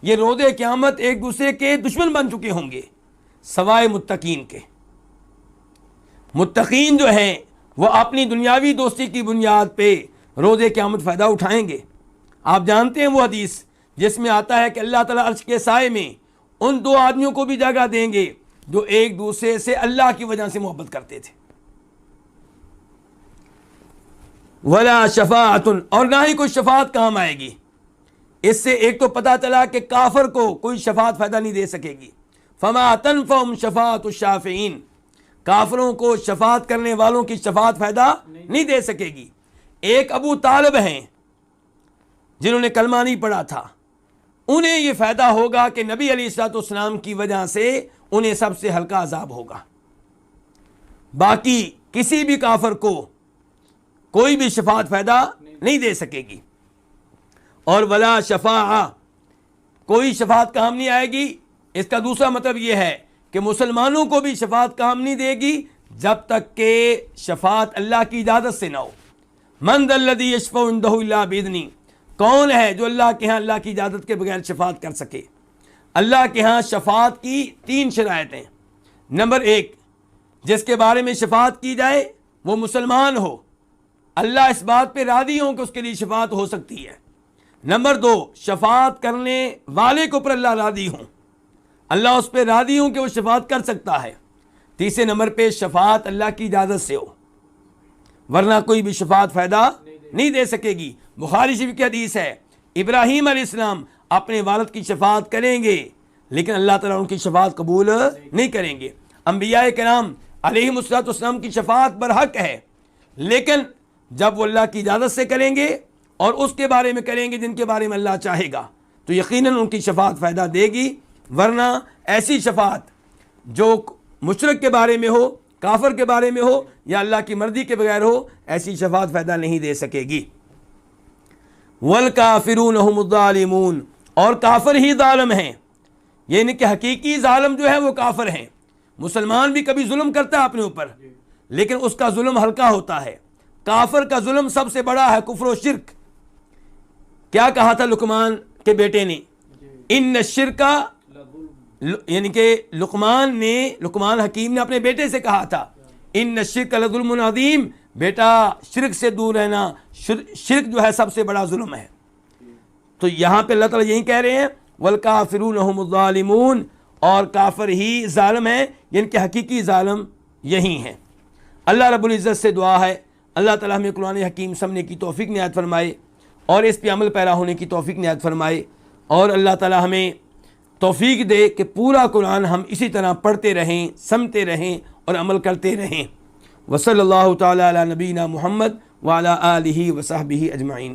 یہ روز قیامت ایک دوسرے کے دشمن بن چکے ہوں گے سوائے متقین کے۔ متقین جو ہیں وہ اپنی دنیاوی دوستی کی بنیاد پہ روز قیامت فائدہ اٹھائیں گے۔ آپ جانتے ہیں وہ حدیث جس میں آتا ہے کہ اللہ تعالیٰ عرش کے سائے میں ان دو آدمیوں کو بھی جگہ دیں گے جو ایک دوسرے سے اللہ کی وجہ سے محبت کرتے تھے۔ ولا شفاعت، اور نہ ہی کوئی شفاعت کام آئے گی۔ اس سے ایک تو پتہ چلا کہ کافر کو کوئی شفاعت فائدہ نہیں دے سکے گی۔ فما تنفعهم شفاعت الشافعین، کافروں کو شفاعت کرنے والوں کی شفاعت فائدہ نہیں دے سکے گی۔ ایک ابو طالب ہیں جنہوں نے کلمہ نہیں پڑھا تھا، انہیں یہ فائدہ ہوگا کہ نبی علیہ الصلوۃ والسلام کی وجہ سے انہیں سب سے ہلکا عذاب ہوگا، باقی کسی بھی کافر کو کوئی بھی شفاعت فائدہ نہیں دے سکے گی۔ اور ولا شفاعہ، کوئی شفاعت کام نہیں آئے گی، اس کا دوسرا مطلب یہ ہے کہ مسلمانوں کو بھی شفاعت کام نہیں دے گی جب تک کہ شفاعت اللہ کی اجازت سے نہ ہو۔ من ذا الذی یشفع عندہ الا باذنہ، کون ہے جو اللہ کے ہاں اللہ کی اجازت کے بغیر شفاعت کر سکے؟ اللہ کے ہاں شفاعت کی 3 شرائط ہیں۔ نمبر 1، جس کے بارے میں شفاعت کی جائے وہ مسلمان ہو، اللہ اس بات پہ راضی ہوں کہ اس کے لیے شفاعت ہو سکتی ہے۔ نمبر 2، شفاعت کرنے والے کے اوپر اللہ راضی ہوں، اللہ اس پہ راضی ہوں کہ وہ شفاعت کر سکتا ہے۔ تیسرے نمبر پہ شفاعت اللہ کی اجازت سے ہو، ورنہ کوئی بھی شفاعت فائدہ نہیں دے سکے گی۔ بخاری شریف کی حدیث ہے، ابراہیم علیہ السلام اپنے والد کی شفاعت کریں گے لیکن اللہ تعالیٰ ان کی شفاعت قبول نہیں کریں گے۔ انبیاء کرام علیہم السلام کی شفاعت برحق ہے، لیکن جب وہ اللہ کی اجازت سے کریں گے اور اس کے بارے میں کریں گے جن کے بارے میں اللہ چاہے گا تو یقیناً ان کی شفاعت فائدہ دے گی، ورنہ ایسی شفاعت جو مشرک کے بارے میں ہو، کافر کے بارے میں ہو یا اللہ کی مرضی کے بغیر ہو، ایسی شفاعت فائدہ نہیں دے سکے گی۔ والکافرون هم الظالمون، اور کافر ہی ظالم ہیں، یعنی کہ حقیقی ظالم جو ہے وہ کافر ہیں۔ مسلمان بھی کبھی ظلم کرتا ہے اپنے اوپر لیکن اس کا ظلم ہلکا ہوتا ہے، کافر کا ظلم سب سے بڑا ہے، کفر و شرک۔ کیا کہا تھا لقمان کے بیٹے نے؟ ان الشرک، یعنی کہ لقمان حکیم نے اپنے بیٹے سے کہا تھا ان الشرک لظلم عظیم، بیٹا شرک سے دور رہنا، شرک جو ہے سب سے بڑا ظلم ہے۔ تو یہاں پہ اللہ تعالیٰ یہی کہہ رہے ہیں والکافرون هم الظالمون، اور کافر ہی ظالم ہیں، یعنی کہ حقیقی ظالم یہی ہیں۔ اللہ رب العزت سے دعا ہے اللہ تعالیٰ ہمیں قرآن حکیم سمجھنے کی توفیق عنایت فرمائے اور اس پہ عمل پیرا ہونے کی توفیق عنایت فرمائے، اور اللہ تعالیٰ ہمیں توفیق دے کہ پورا قرآن ہم اسی طرح پڑھتے رہیں، سمجھتے رہیں اور عمل کرتے رہیں۔ وصلی اللہ تعالیٰ علی نبینا محمد وعلی آلہ وصحبہ اجمعین۔